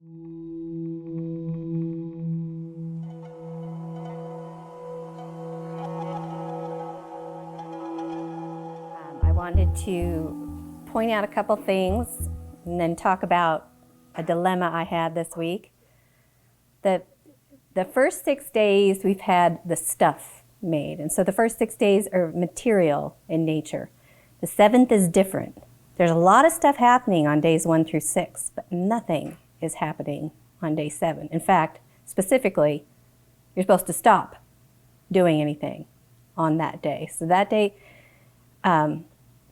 I wanted to point out a couple things and then talk about a dilemma I had this week. The first 6 days we've had the stuff made, and so the first 6 days are material in nature. The 7th is different. There's a lot of stuff happening on days 1 through 6, but nothing is happening on day 7. In fact, specifically, you're supposed to stop doing anything on that day. So that day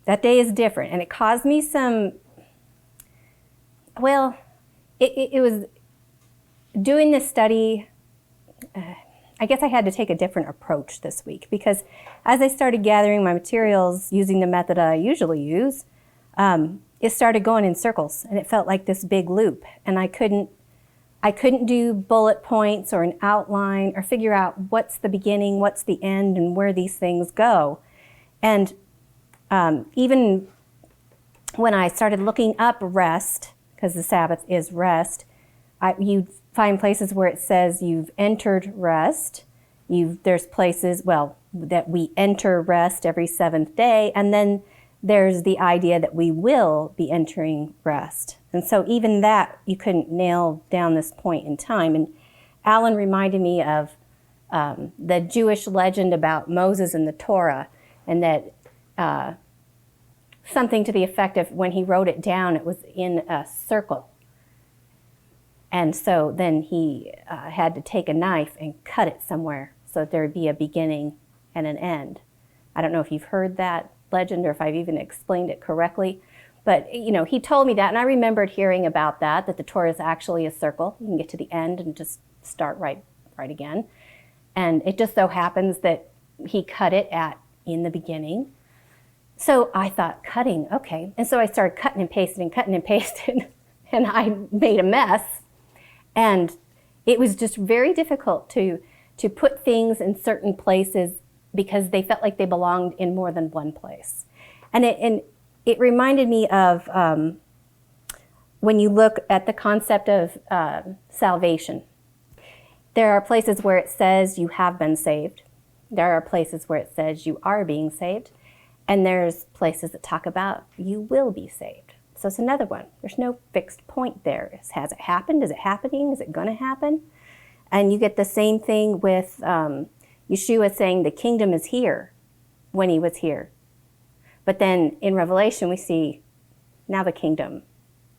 is different, and it caused me some, it was doing this study. I guess I had to take a different approach this week, because as I started gathering my materials using the method I usually use, it started going in circles, and it felt like this big loop, and I couldn't do bullet points or an outline or figure out what's the beginning, what's the end, and where these things go. And even when I started looking up rest, because the Sabbath is rest, you find places where it says you've entered rest. There's places, that we enter rest every 7th day, and then there's the idea that we will be entering rest. And so even that, you couldn't nail down this point in time. And Alan reminded me of the Jewish legend about Moses and the Torah, and that something to the effect of when he wrote it down, it was in a circle. And so then he had to take a knife and cut it somewhere so that there would be a beginning and an end. I don't know if you've heard that legend or if I've even explained it correctly, but he told me that, and I remembered hearing about that the Torah is actually a circle. You can get to the end and just start right again. And it just so happens that he cut it in the beginning. So I thought, cutting, okay. And so I started cutting and pasting, and I made a mess. And it was just very difficult to put things in certain places because they felt like they belonged in more than one place. And it reminded me of when you look at the concept of salvation. There are places where it says you have been saved. There are places where it says you are being saved. And there's places that talk about you will be saved. So it's another one. There's no fixed point there. Has it happened? Is it happening? Is it going to happen? And you get the same thing with Yeshua saying the kingdom is here when he was here. But then in Revelation we see now the kingdom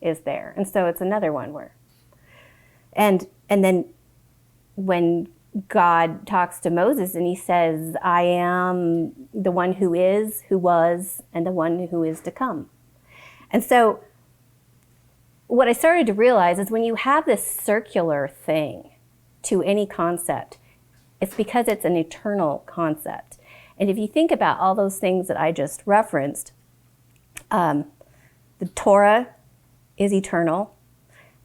is there. And so it's another one where, and then when God talks to Moses and he says, I am the one who is, who was, and the one who is to come. And so what I started to realize is when you have this circular thing to any concept, it's because it's an eternal concept. And if you think about all those things that I just referenced, the Torah is eternal,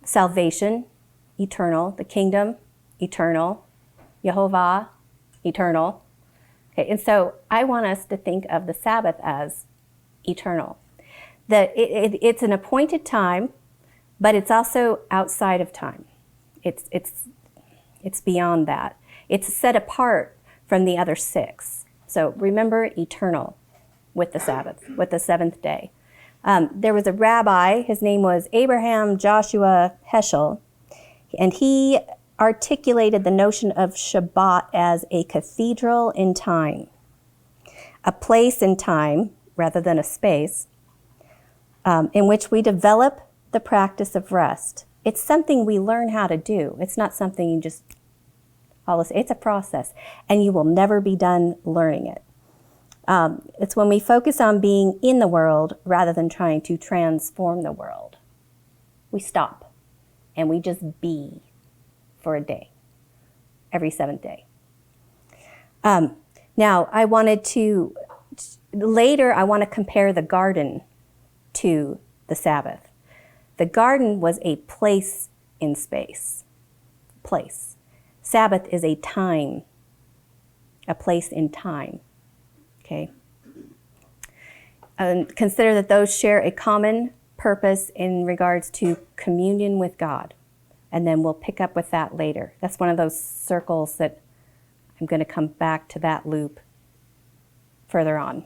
salvation, eternal, the kingdom, eternal, Yehovah, eternal. Okay, and so I want us to think of the Sabbath as eternal. It's an appointed time, but it's also outside of time. It's beyond that. It's set apart from the other 6. So remember, eternal with the Sabbath, with the 7th day. There was a rabbi, his name was Abraham Joshua Heschel, and he articulated the notion of Shabbat as a cathedral in time, a place in time rather than a space, in which we develop the practice of rest. It's something we learn how to do. It's not something you just it's a process, and you will never be done learning it. It's when we focus on being in the world rather than trying to transform the world. We stop and we just be for a day, every 7th day. Now, I want to compare the garden to the Sabbath. The garden was a place in space. Place. Sabbath is a time, a place in time. Okay? Consider that those share a common purpose in regards to communion with God. and then we'll pick up with that later. That's one of those circles that I'm going to come back to that loop further on.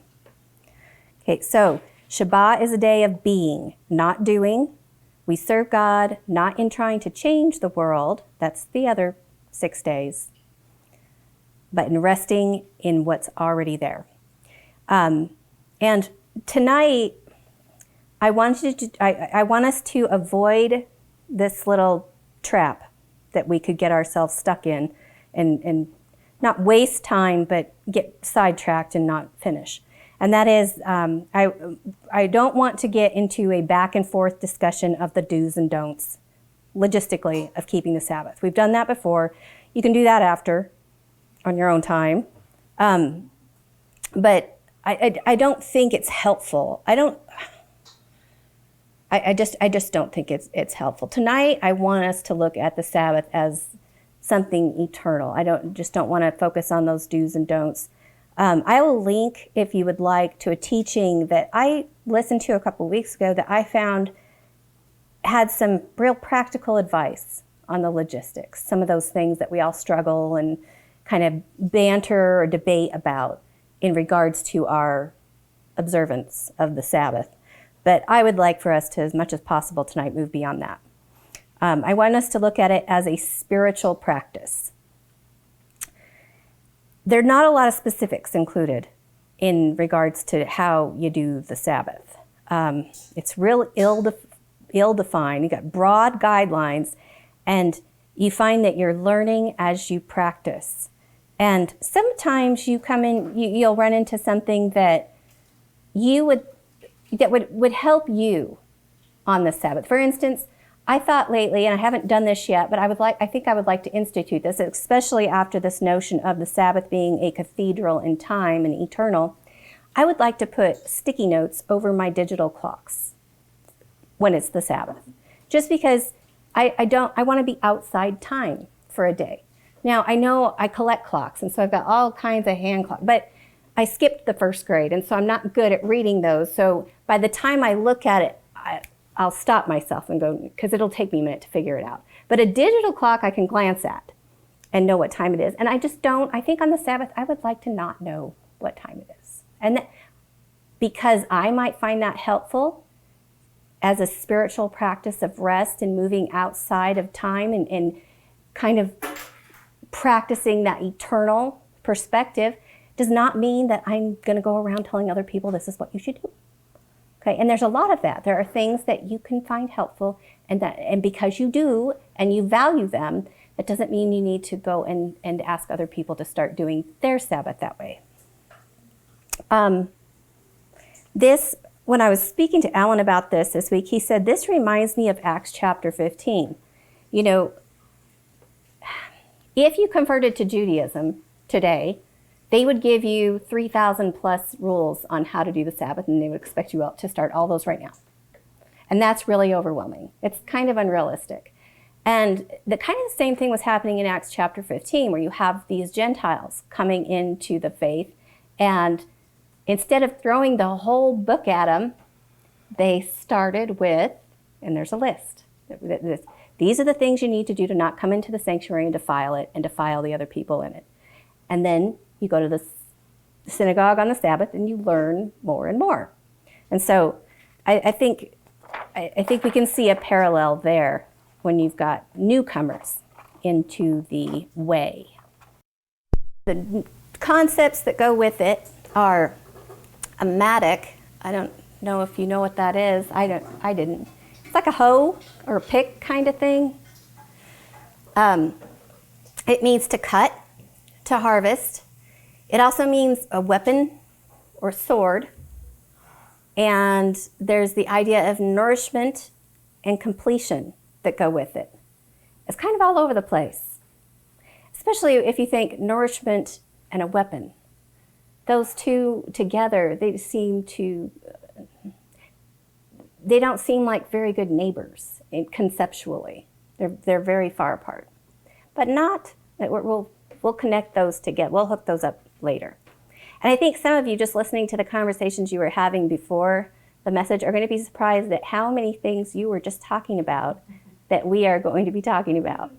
Okay, so Shabbat is a day of being, not doing. We serve God not in trying to change the world, that's the other 6 days, but in resting in what's already there. And tonight, I want us to avoid this little trap that we could get ourselves stuck in and not waste time, but get sidetracked and not finish. And that is, I don't want to get into a back and forth discussion of the do's and don'ts, logistically, of keeping the Sabbath. We've done that before. You can do that after, on your own time. But I don't think it's helpful. I just don't think it's helpful. Tonight, I want us to look at the Sabbath as something eternal. I don't want to focus on those do's and don'ts. I will link, if you would like, to a teaching that I listened to a couple of weeks ago that I found had some real practical advice on the logistics, some of those things that we all struggle and kind of banter or debate about in regards to our observance of the Sabbath. But I would like for us to, as much as possible tonight, move beyond that. I want us to look at it as a spiritual practice. There are not a lot of specifics included in regards to how you do the Sabbath. It's real ill-defined. You got broad guidelines, and you find that you're learning as you practice. And sometimes you'll run into something that would help you on the Sabbath. For instance, I thought lately, and I haven't done this yet, but I think I would like to institute this, especially after this notion of the Sabbath being a cathedral in time and eternal. I would like to put sticky notes over my digital clocks when it's the Sabbath, just because I want to be outside time for a day. Now, I know I collect clocks, and so I've got all kinds of hand clocks, but I skipped the first grade, and so I'm not good at reading those. So by the time I look at it, I'll stop myself and go, because it'll take me a minute to figure it out. But a digital clock I can glance at and know what time it is. And I think on the Sabbath, I would like to not know what time it is. And because I might find that helpful as a spiritual practice of rest and moving outside of time and kind of practicing that eternal perspective, does not mean that I'm going to go around telling other people this is what you should do. Okay, and there's a lot of that. There are things that you can find helpful, and because you do and you value them, that doesn't mean you need to go and ask other people to start doing their Sabbath that way. When I was speaking to Alan about this week, he said, this reminds me of Acts chapter 15. You know, if you converted to Judaism today, they would give you 3,000 plus rules on how to do the Sabbath, and they would expect you to start all those right now. And that's really overwhelming. It's kind of unrealistic. And the kind of the same thing was happening in Acts chapter 15, where you have these Gentiles coming into the faith, and instead of throwing the whole book at them, they started with, and there's a list. These are the things you need to do to not come into the sanctuary and defile it and defile the other people in it. And then you go to the synagogue on the Sabbath and you learn more and more. And so I think we can see a parallel there when you've got newcomers into the way. The concepts that go with it are a mattock. I don't know if you know what that is. I didn't. It's like a hoe or a pick kind of thing. It means to cut, to harvest. It also means a weapon or sword. And there's the idea of nourishment and completion that go with it. It's kind of all over the place, especially if you think nourishment and a weapon. Those two together, they don't seem like very good neighbors conceptually. They're very far apart. But not, we'll connect those together. We'll hook those up later. And I think some of you, just listening to the conversations you were having before the message, are going to be surprised at how many things you were just talking about that we are going to be talking about.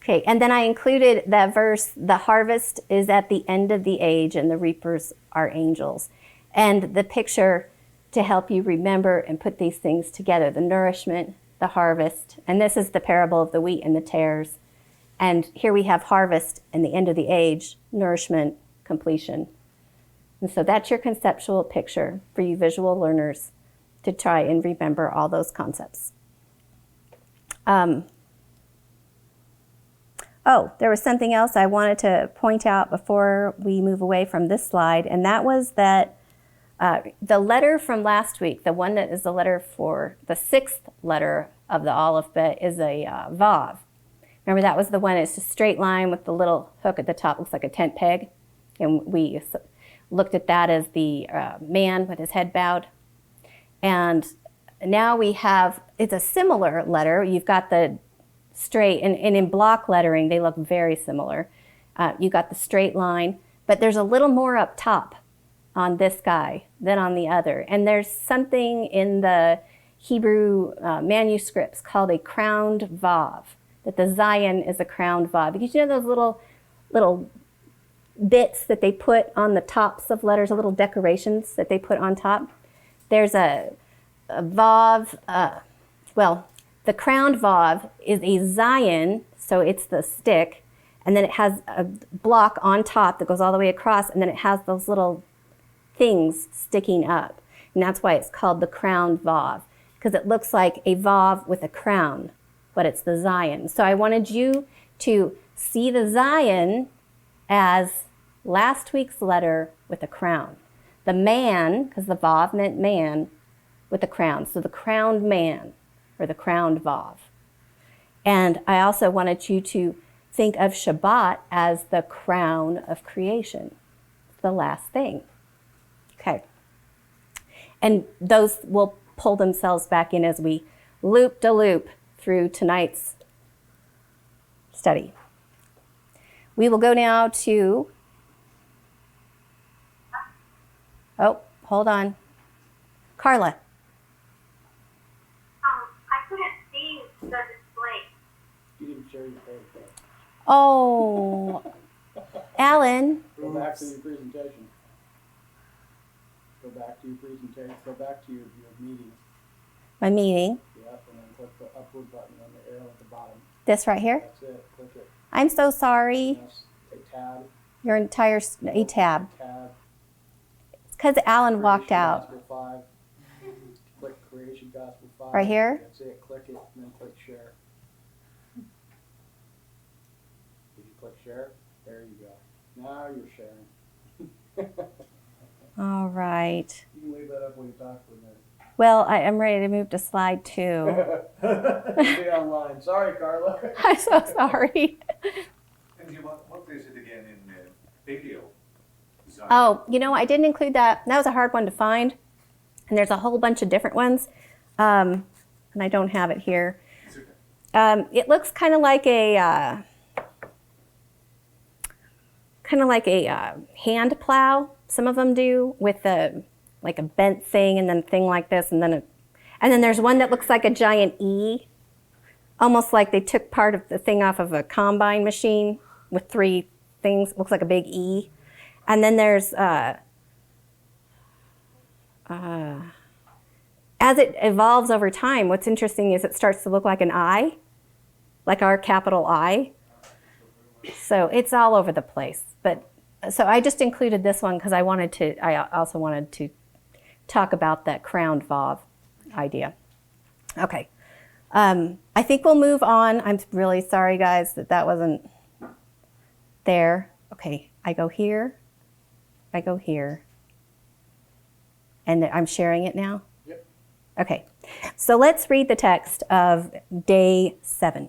Okay, and then I included that verse, the harvest is at the end of the age and the reapers are angels. And the picture to help you remember and put these things together, the nourishment, the harvest, and this is the parable of the wheat and the tares. And here we have harvest and the end of the age, nourishment, completion. And so that's your conceptual picture for you visual learners to try and remember all those concepts. There was something else I wanted to point out before we move away from this slide, and that was that the letter from last week, the one that is the letter for the sixth letter of the alphabet, is a Vav. Remember, that was the one, it's a straight line with the little hook at the top, looks like a tent peg. And we looked at that as the man with his head bowed. And now we have, it's a similar letter. You've got the straight, and in block lettering, they look very similar. You got the straight line, but there's a little more up top on this guy than on the other. And there's something in the Hebrew manuscripts called a crowned vav, that the Zion is a crowned vav. Because you know those little bits that they put on the tops of letters, little decorations that they put on top? There's a vav, the crowned vav is a Zion, so it's the stick, and then it has a block on top that goes all the way across, and then it has those little things sticking up. And that's why it's called the crowned vav, because it looks like a vav with a crown, but it's the Zion. So I wanted you to see the Zion as last week's letter with a crown. The man, because the vav meant man, with a crown. So the crowned man, or the crowned vav. And I also wanted you to think of Shabbat as the crown of creation, the last thing. Okay. And those will pull themselves back in as we loop-de-loop through tonight's study. We will go now to, hold on. Carla. I couldn't see the display. You didn't share your page. Oh, Alan. Go back to your presentation. Go back to your presentation. Go back to your meeting. My meeting. Yep, and then click the upward button on the arrow at the bottom. This right here? That's it. Click it. I'm so sorry. Yes. A tab. Your entire, a tab. Tab. It's because Alan walked Creation out. Gospel 5. Click Creation Gospel 5. Right here? That's it. Click it and then click share. Did you click share? There you go. Now you're sharing. All right. You can leave that up when you talk for a minute. Well, I'm ready to move to slide 2. Stay online. Sorry, Carla. I'm so sorry. And what is it again in paleo? Zion? Oh, I didn't include that. That was a hard one to find. And there's a whole bunch of different ones. And I don't have it here. It's okay. It looks kind of like a hand plow. Some of them do, with like a bent thing and then a thing like this, and then there's one that looks like a giant E, almost like they took part of the thing off of a combine machine with 3 things. It looks like a big E. And then there's as it evolves over time, what's interesting is it starts to look like an I, like our capital I. So it's all over the place. But so I just included this one because I also wanted to talk about that crowned vav idea. Okay. I think we'll move on. I'm really sorry, guys, that wasn't there. Okay, I go here. And I'm sharing it now? Yep. Okay, so let's read the text of day 7.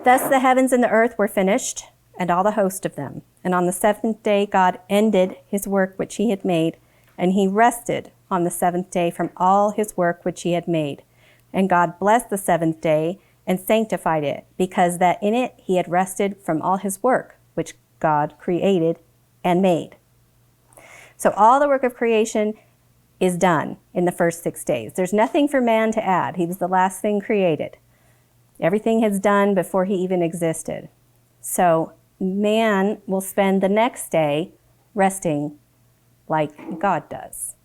Thus the heavens and the earth were finished, and all the host of them. And on the 7th day God ended his work which he had made, and he rested on the 7th day from all his work which he had made. And God blessed the 7th day and sanctified it, because that in it he had rested from all his work which God created and made. So all the work of creation is done in the first 6 days. There's nothing for man to add. He was the last thing created. Everything is done before he even existed. So man will spend the next day resting like God does.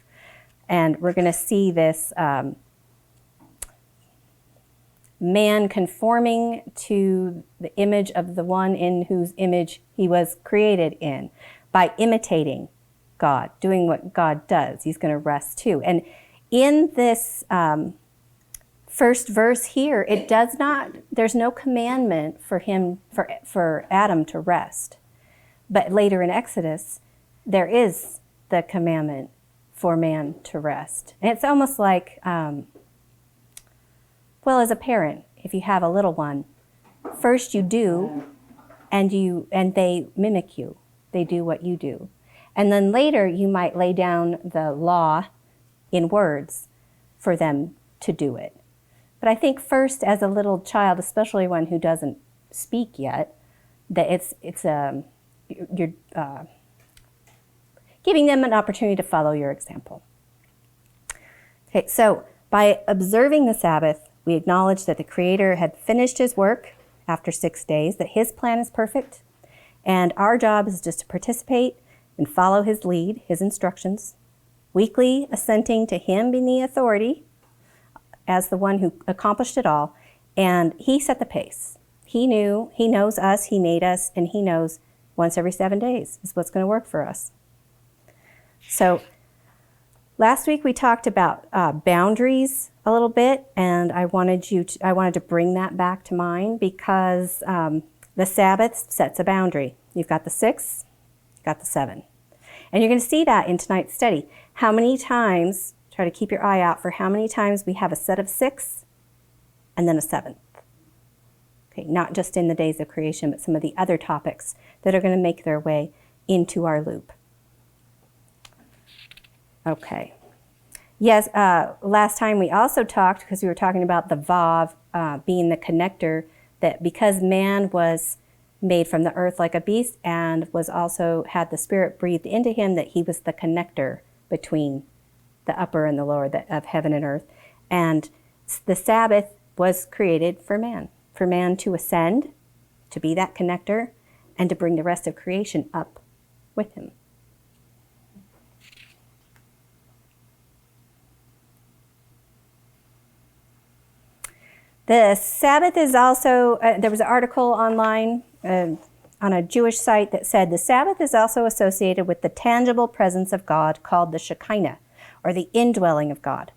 And we're going to see this man conforming to the image of the one in whose image he was created in by imitating God, doing what God does. He's going to rest too. And in this first verse here, there's no commandment for Adam to rest. But later in Exodus, there is the commandment for man to rest. And it's almost like, as a parent, if you have a little one, first you do, and they mimic you. They do what you do. And then later you might lay down the law in words for them to do it. But I think first, as a little child, especially one who doesn't speak yet, that you're giving them an opportunity to follow your example. Okay, so by observing the Sabbath, we acknowledge that the Creator had finished his work after 6 days, that his plan is perfect, and our job is just to participate and follow his lead, his instructions, weekly assenting to him being the authority as the one who accomplished it all, and he set the pace. He knows us, he made us, and he knows once every 7 days is what's going to work for us. So last week we talked about boundaries a little bit, and I wanted to bring that back to mind because the Sabbath sets a boundary. You've got the 6, you've got the 7. And you're going to see that in tonight's study. How many times, try to keep your eye out for how many times we have a set of 6 and then a 7th. Okay, not just in the days of creation, but some of the other topics that are going to make their way into our loop. Okay. Yes, last time we also talked, because we were talking about the Vav being the connector, that because man was made from the earth like a beast and was also had the Spirit breathed into him, that he was the connector between the upper and the lower of heaven and earth. And the Sabbath was created for man to ascend, to be that connector, and to bring the rest of creation up with him. The Sabbath is also, there was an article online on a Jewish site that said the Sabbath is also associated with the tangible presence of God called the Shekinah, or the indwelling of God.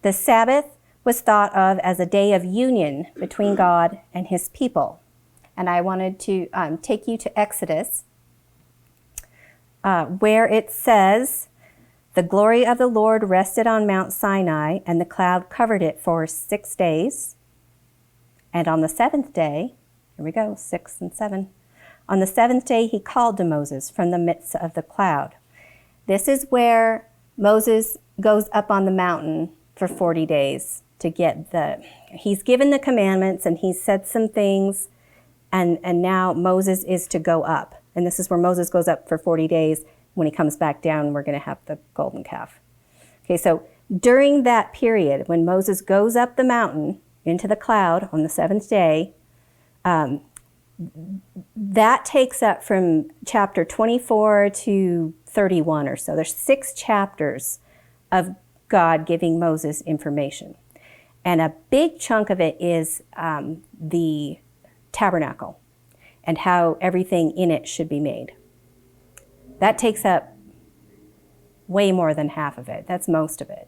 The Sabbath was thought of as a day of union between God and his people. And I wanted to take you to Exodus, where it says, "The glory of the Lord rested on Mount Sinai, and the cloud covered it for 6 days. And on the 7th day," here we go, 6 and 7, "on the 7th day he called to Moses from the midst of the cloud." This is where Moses goes up on the mountain for 40 days to get he's given the commandments and he's said some things, and now Moses is to go up. And this is where Moses goes up for 40 days. When he comes back down, we're going to have the golden calf. Okay, so during that period, when Moses goes up the mountain into the cloud on the 7th day, that takes up from chapter 24 to 31 or so. There's 6 chapters of God giving Moses information. And a big chunk of it is the tabernacle and how everything in it should be made. That takes up way more than half of it. That's most of it.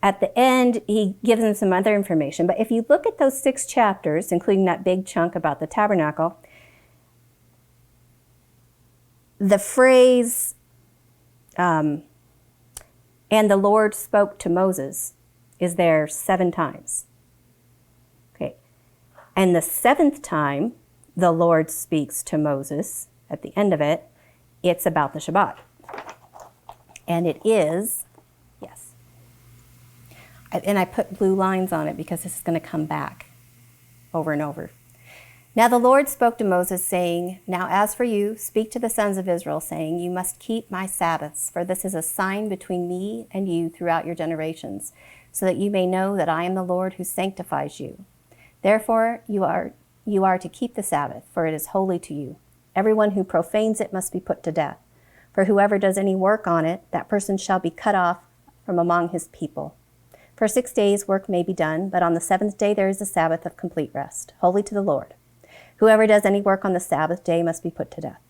At the end, he gives them some other information. But if you look at those 6 chapters, including that big chunk about the tabernacle, the phrase, "and the Lord spoke to Moses," is there 7 times. Okay. And the 7th time the Lord speaks to Moses, at the end of it, it's about the Shabbat. And it is, yes. And I put blue lines on it because this is going to come back over and over. Now the Lord spoke to Moses, saying, Now as for you, speak to the sons of Israel, saying, You must keep my Sabbaths, for this is a sign between me and you throughout your generations, so that you may know that I am the Lord who sanctifies you. Therefore you are to keep the Sabbath, for it is holy to you. Everyone who profanes it must be put to death. For whoever does any work on it, that person shall be cut off from among his people. For 6 days work may be done, but on the seventh day there is a Sabbath of complete rest, holy to the Lord. Whoever does any work on the Sabbath day must be put to death.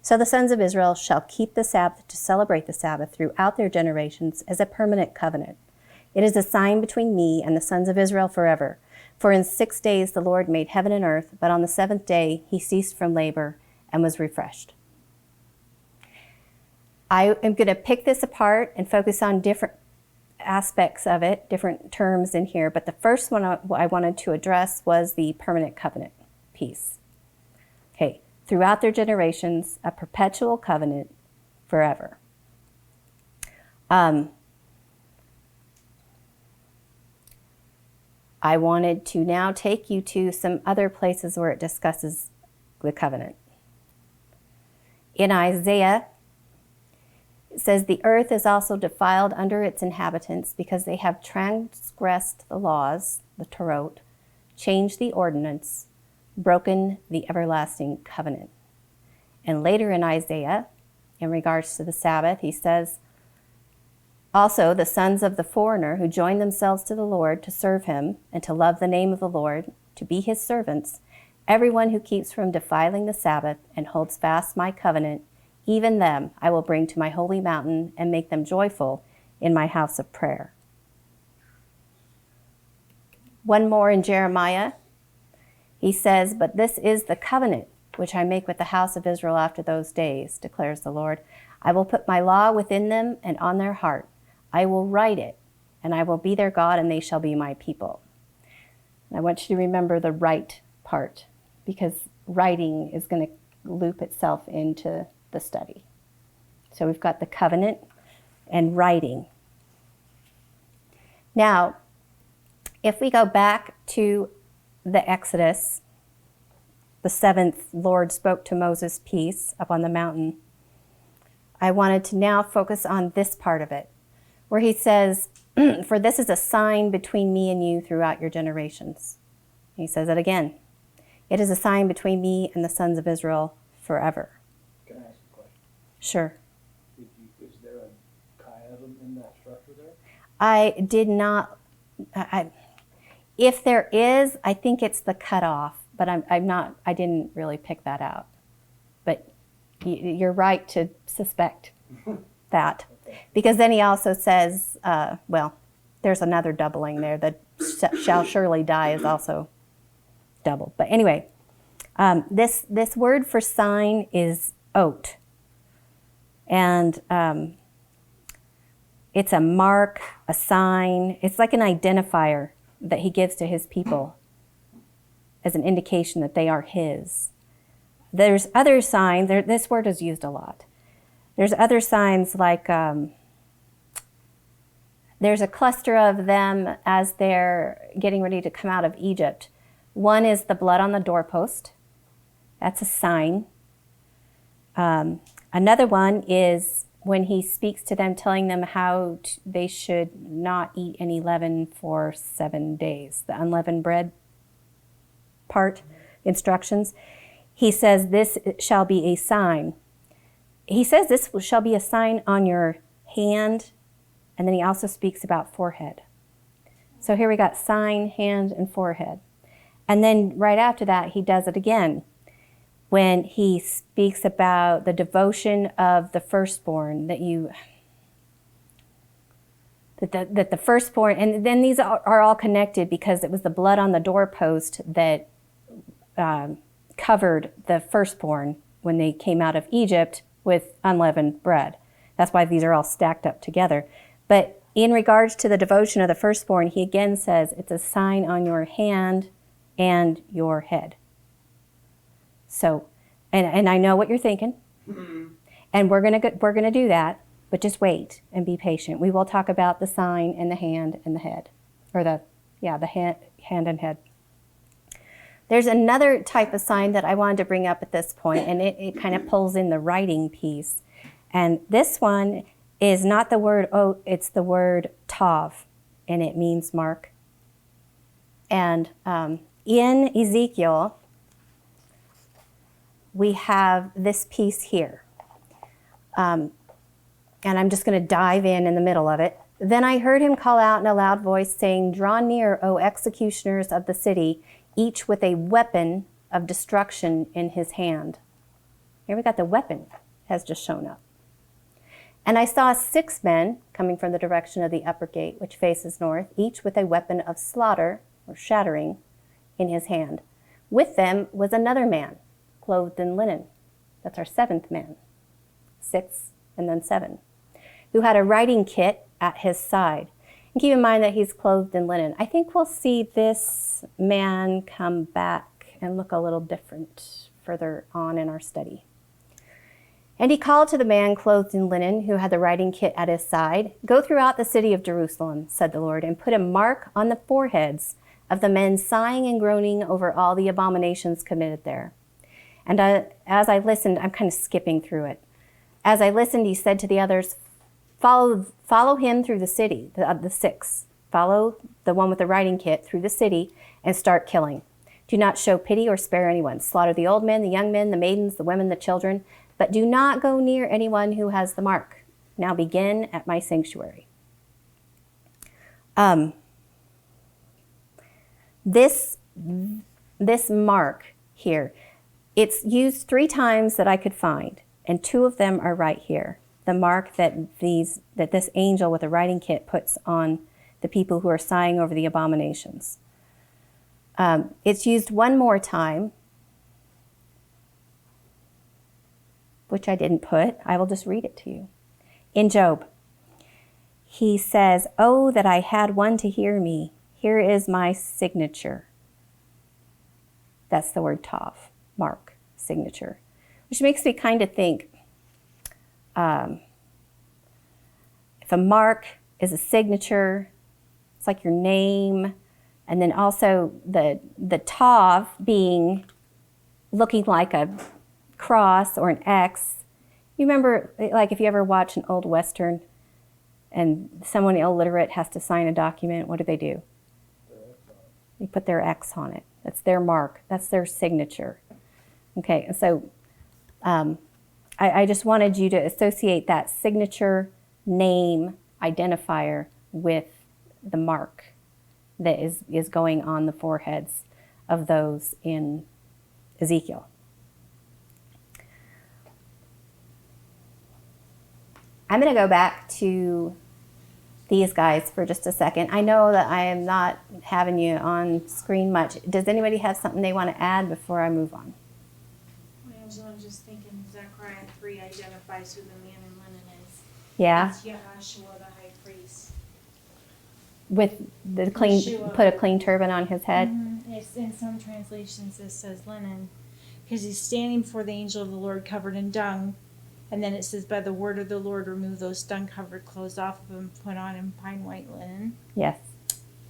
So the sons of Israel shall keep the Sabbath to celebrate the Sabbath throughout their generations as a permanent covenant. It is a sign between me and the sons of Israel forever. For in 6 days the Lord made heaven and earth, but on the seventh day he ceased from labor and was refreshed. I am going to pick this apart and focus on different aspects of it, different terms in here, but the first one I wanted to address was the permanent covenant piece. Okay, throughout their generations, a perpetual covenant forever. I wanted to now take you to some other places where it discusses the covenant. In Isaiah, it says, The earth is also defiled under its inhabitants because they have transgressed the laws, the Torah, changed the ordinance, broken the everlasting covenant. And later in Isaiah, in regards to the Sabbath, he says, Also the sons of the foreigner who join themselves to the Lord to serve him and to love the name of the Lord, to be his servants, everyone who keeps from defiling the Sabbath and holds fast my covenant, even them I will bring to my holy mountain and make them joyful in my house of prayer. One more in Jeremiah. He says, But this is the covenant which I make with the house of Israel after those days, declares the Lord. I will put my law within them and on their heart. I will write it, and I will be their God, and they shall be my people. And I want you to remember the write part, because writing is going to loop itself into the study. So we've got the covenant and writing. Now, if we go back to the Exodus, the seventh Lord spoke to Moses piece up on the mountain, I wanted to now focus on this part of it, where he says, For this is a sign between me and you throughout your generations. He says it again. It is a sign between me and the sons of Israel forever. Can I ask a question? Sure. Is there a chiasm in that structure there? I did not, if there is, I think it's the cutoff, but I didn't really pick that out. But you're right to suspect that. Because then he also says, there's another doubling there. The shall surely die is also doubled. But anyway, this word for sign is oat. And it's a mark, a sign. It's like an identifier that he gives to his people as an indication that they are his. There's other signs. This word is used a lot. There's other signs like there's a cluster of them as they're getting ready to come out of Egypt. One is the blood on the doorpost. That's a sign. Another one is when he speaks to them, telling them how they should not eat any leaven for 7 days. The unleavened bread part, instructions. He says, this shall be a sign. He says this shall be a sign on your hand, and then he also speaks about forehead. So here we got sign, hand, and forehead. And then right after that, he does it again when he speaks about the devotion of the firstborn, that the firstborn, and then these are all connected because it was the blood on the doorpost that covered the firstborn when they came out of Egypt with unleavened bread. That's why these are all stacked up together. But in regards to the devotion of the firstborn, he again says it's a sign on your hand and your head. So, and I know what you're thinking, and we're gonna do that, but just wait and be patient. We will talk about the sign and the hand and the head, or the hand and head. There's another type of sign that I wanted to bring up at this point, and it kind of pulls in the writing piece. And this one is not the word oat, it's the word tav, and it means mark. And in Ezekiel, we have this piece here. And I'm just going to dive in the middle of it. Then I heard him call out in a loud voice, saying, "Draw near, O executioners of the city, each with a weapon of destruction in his hand." Here we got the weapon has just shown up. "And I saw 6 men coming from the direction of the upper gate, which faces north, each with a weapon of slaughter, or shattering, in his hand. With them was another man, clothed in linen." That's our 7th man. 6 and then 7. "Who had a writing kit at his side." And keep in mind that he's clothed in linen. I think we'll see this man come back and look a little different further on in our study. "And he called to the man clothed in linen who had the writing kit at his side, 'Go throughout the city of Jerusalem,' said the Lord, 'and put a mark on the foreheads of the men sighing and groaning over all the abominations committed there.' And as I listened," I'm kind of skipping through it. "As I listened, he said to the others, 'Follow him through the city,'" the 6. "Follow the one with the writing kit through the city and start killing. Do not show pity or spare anyone. Slaughter the old men, the young men, the maidens, the women, the children, but do not go near anyone who has the mark. Now begin at my sanctuary." This mark here, it's used 3 times that I could find, and 2 of them are right here. The mark that this angel with a writing kit puts on the people who are sighing over the abominations. It's used one more time, which I didn't put. I will just read it to you. In Job, he says, "Oh, that I had one to hear me. Here is my signature." That's the word tav, mark, signature. Which makes me kind of think, if a mark is a signature, it's like your name, and then also the tav being looking like a cross or an X. You remember, like if you ever watch an old Western and someone illiterate has to sign a document, what do? They put their X on it. That's their mark. That's their signature. Okay, so I just wanted you to associate that signature name identifier with the mark that is going on the foreheads of those in Ezekiel. I'm going to go back to these guys for just a second. I know that I am not having you on screen much. Does anybody have something they want to add before I move on? I was just thinking Zechariah 3 identifies who the man in linen is. Yeah. It's Yahashua, the high priest. With the clean, Yeshua. put a clean turban on his head. Mm-hmm. It's in some translations it says linen, because he's standing before the angel of the Lord covered in dung, and then it says, "By the word of the Lord, remove those dung-covered clothes off of him, put on him fine white linen." Yes.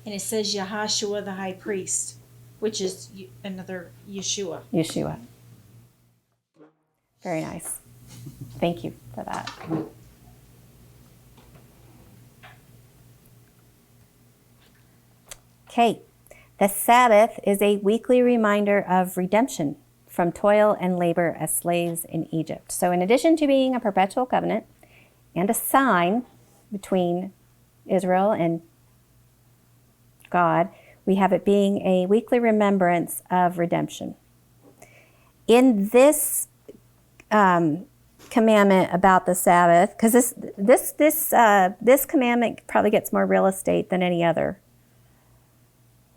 And it says Yahashua, the high priest, which is another Yeshua. Yeshua. Very nice. Thank you for that. Okay. The Sabbath is a weekly reminder of redemption from toil and labor as slaves in Egypt. So in addition to being a perpetual covenant and a sign between Israel and God, we have it being a weekly remembrance of redemption. In this commandment about the Sabbath, because this commandment probably gets more real estate than any other,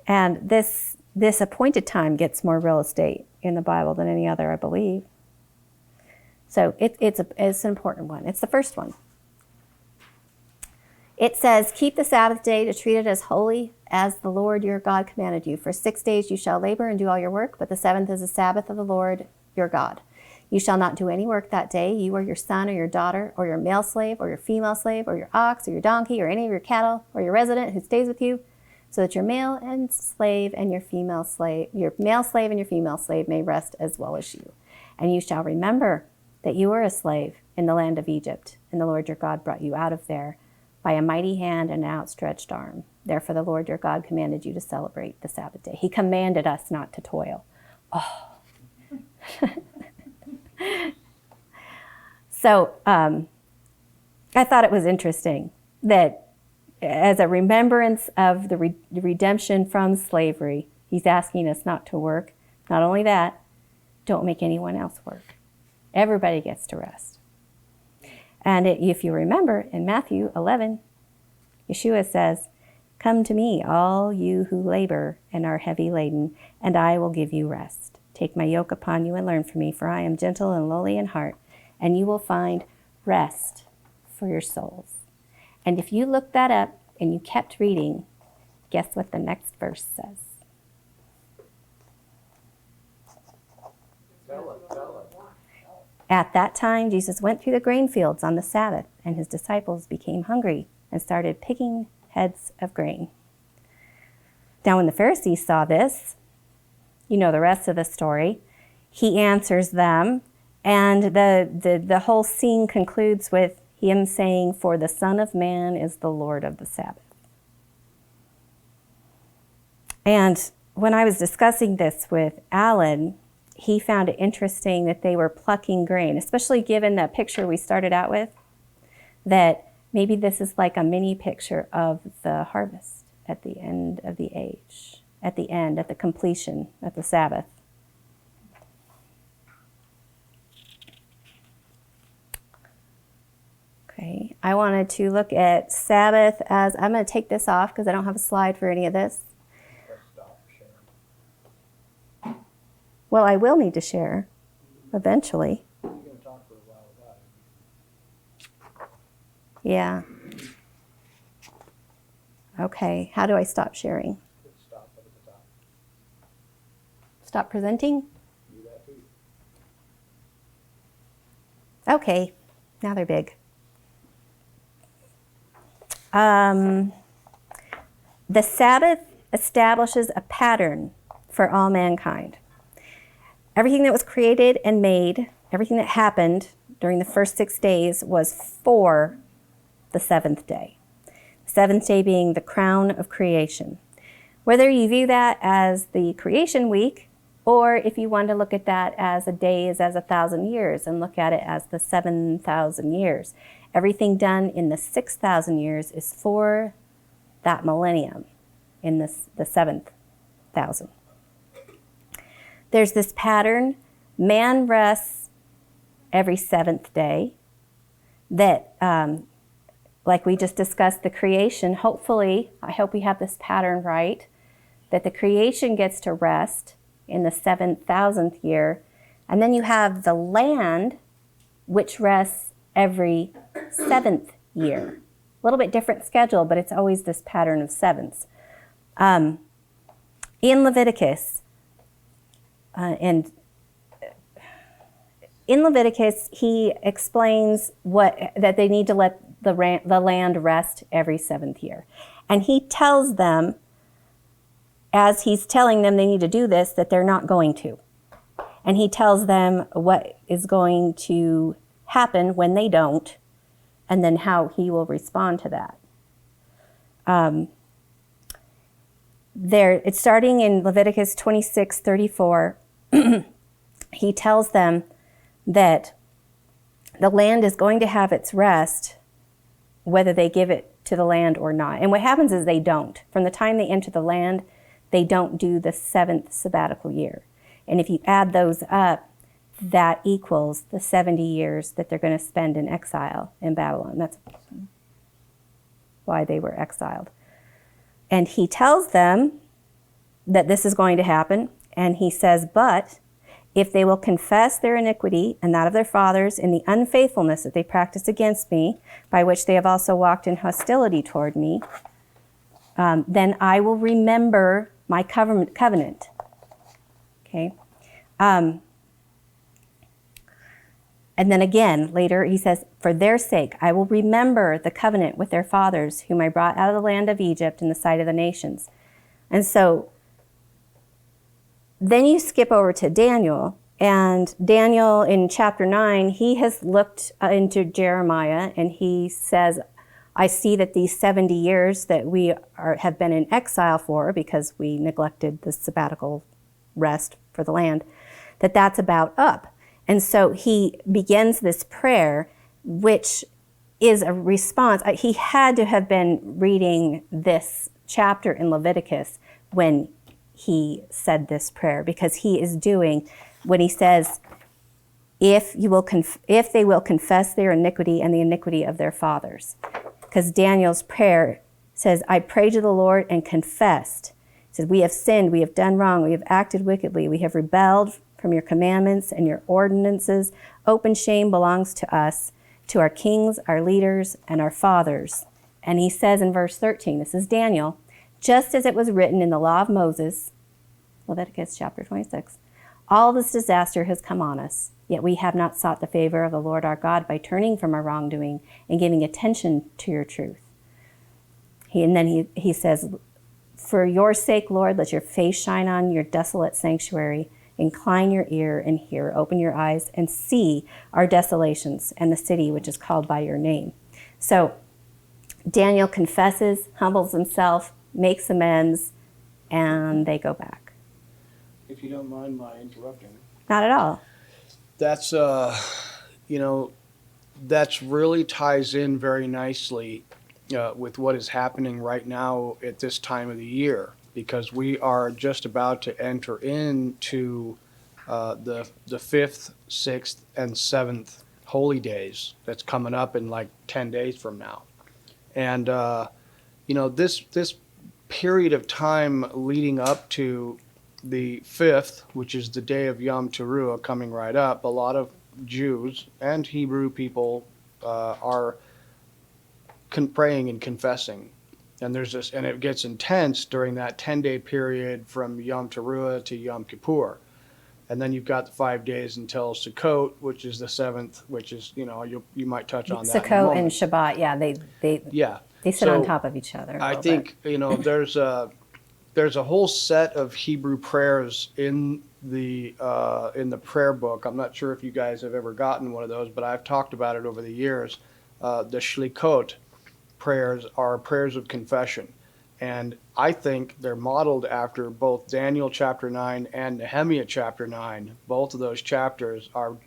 and this appointed time gets more real estate in the Bible than any other, I believe. So it's an important one. It's the first one. It says, "Keep the Sabbath day to treat it as holy as the Lord your God commanded you. For 6 days you shall labor and do all your work, but the 7th is the Sabbath of the Lord your God. You shall not do any work that day, you or your son or your daughter or your male slave or your female slave or your ox or your donkey or any of your cattle or your resident who stays with you, so that your male slave and your male slave and your female slave may rest as well as you. And you shall remember that you were a slave in the land of Egypt, and the Lord your God brought you out of there by a mighty hand and an outstretched arm. Therefore the Lord your God commanded you to celebrate the Sabbath day. He commanded us not to toil. Oh. So I thought it was interesting that as a remembrance of the redemption from slavery, he's asking us not to work. Not only that, don't make anyone else work. Everybody gets to rest. And if you remember, in Matthew 11, Yeshua says, "Come to me, all you who labor and are heavy laden, and I will give you rest. Take my yoke upon you and learn from me, for I am gentle and lowly in heart, and you will find rest for your souls." And if you look that up and you kept reading, guess what the next verse says? At that time, Jesus went through the grain fields on the Sabbath, and his disciples became hungry and started picking heads of grain. Now, when the Pharisees saw this, you know the rest of the story, he answers them, and the whole scene concludes with him saying, "For the Son of Man is the Lord of the Sabbath." And when I was discussing this with Alan, he found it interesting that they were plucking grain, especially given the picture we started out with, that maybe this is like a mini picture of the harvest at the end of the age, at the completion, at the Sabbath. Okay, I wanted to look at Sabbath as, I'm going to take this off because I don't have a slide for any of this. Well, I will need to share eventually. You're going to talk for a while about it. Yeah. Okay, how do I stop sharing? Stop at the top. Stop presenting? Do that too. Okay, now they're big. The Sabbath establishes a pattern for all mankind. Everything that was created and made, everything that happened during the first 6 days was for the seventh day. The seventh day being the crown of creation. Whether you view that as the creation week, or if you want to look at that as a day is as 1,000 years and look at it as the 7,000 years. Everything done in the 6,000 years is for that millennium in the 7,000. There's this pattern, man rests every seventh day, that, like we just discussed, the creation, hopefully, I hope we have this pattern right, that the creation gets to rest in the 7,000th year, and then you have the land, which rests every 7th year. A little bit different schedule, but it's always this pattern of sevens. In Leviticus, he explains that they need to let the land rest every 7th year. And he tells them, as he's telling them they need to do this, that they're not going to. And he tells them what is going to happen when they don't, and then how he will respond to that. It's starting in Leviticus 26:34. He tells them that the land is going to have its rest whether they give it to the land or not. And what happens is they don't. From the time they enter the land, they don't do the 7th sabbatical year. And if you add those up, that equals the 70 years that they're going to spend in exile in Babylon. That's why they were exiled. And he tells them that this is going to happen. And he says, but if they will confess their iniquity and that of their fathers in the unfaithfulness that they practice against me, by which they have also walked in hostility toward me, then I will remember my covenant. Okay. And then again, later he says, for their sake, I will remember the covenant with their fathers, whom I brought out of the land of Egypt in the sight of the nations. And so then you skip over to Daniel, and Daniel in chapter 9, he has looked into Jeremiah, and he says, I see that these 70 years that we have been in exile for, because we neglected the sabbatical rest for the land, that's about up. And so he begins this prayer, which is a response. He had to have been reading this chapter in Leviticus when he said this prayer, because he is doing, when he says, if they will confess their iniquity and the iniquity of their fathers. Because Daniel's prayer says, I prayed to the Lord and confessed. He says, we have sinned, we have done wrong, we have acted wickedly, we have rebelled from your commandments and your ordinances. Open shame belongs to us, to our kings, our leaders, and our fathers. And he says in verse 13, this is Daniel, just as it was written in the law of Moses, Leviticus chapter 26, all this disaster has come on us, yet we have not sought the favor of the Lord our God by turning from our wrongdoing and giving attention to your truth. He says, for your sake, Lord, let your face shine on your desolate sanctuary. Incline your ear and hear. Open your eyes and see our desolations and the city which is called by your name. So Daniel confesses, humbles himself, makes amends, and they go back. If you don't mind my interrupting. Not at all. That's, that's really ties in very nicely with what is happening right now at this time of the year, because we are just about to enter into the 5th, 6th, and 7th holy days that's coming up in like 10 days from now. And, this period of time leading up to the 5th, which is the day of Yom Teruah coming right up, a lot of Jews and Hebrew people are praying and confessing. And there's this, and it gets intense during that 10-day period from Yom Teruah to Yom Kippur. And then you've got the 5 days until Sukkot, which is the 7th, which is, you might touch on that. Sukkot and Shabbat, yeah, they sit on top of each other. I think, there's a whole set of Hebrew prayers in the prayer book. I'm not sure if you guys have ever gotten one of those, but I've talked about it over the years. The Shlikot prayers are prayers of confession. And I think they're modeled after both Daniel chapter 9 and Nehemiah chapter 9. Both of those chapters are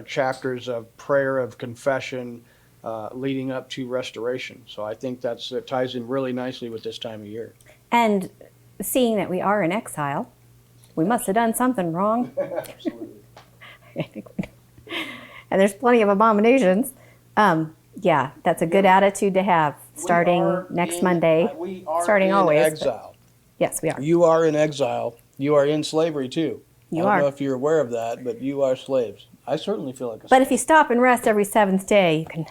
chapters of prayer of confession leading up to restoration. So I think it ties in really nicely with this time of year. And seeing that we are in exile, we must have done something wrong. Absolutely. And there's plenty of abominations. Yeah, that's a good attitude to have starting next Monday. We are starting always. Exile. Yes, we are. You are in exile. You are in slavery too. You I don't are. know if you're aware of that, but you are slaves. I certainly feel like a slave. But if you stop and rest every 7th day, you can.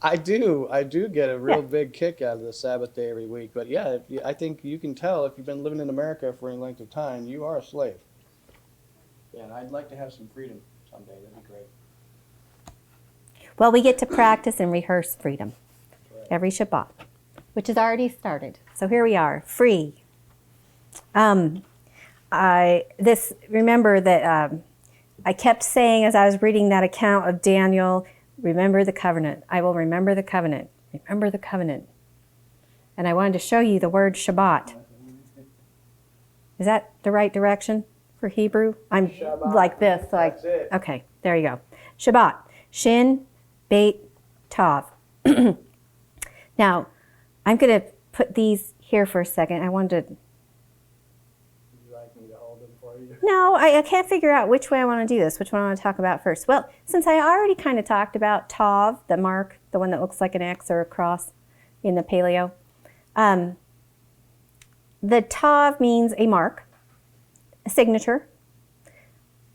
I do get a real big kick out of the Sabbath day every week. But yeah, I think you can tell if you've been living in America for any length of time, you are a slave. Yeah, and I'd like to have some freedom someday. That'd be great. Well, we get to practice and rehearse freedom every Shabbat, which has already started. So here we are, free. Remember that I kept saying as I was reading that account of Daniel, remember the covenant. I will remember the covenant. Remember the covenant. And I wanted to show you the word Shabbat. Is that the right direction for Hebrew? I'm Shabbat. like this. So That's it. Okay, there you go. Shabbat. Shin, Beit, Tav. Now, I'm going to put these here for a second. I wanted to... Would you like me to hold them for you? No, I can't figure out which way I want to do this, which one I want to talk about first. Well, since I already kind of talked about Tav, the mark, the one that looks like an X or a cross in the paleo, the Tav means a mark, a signature,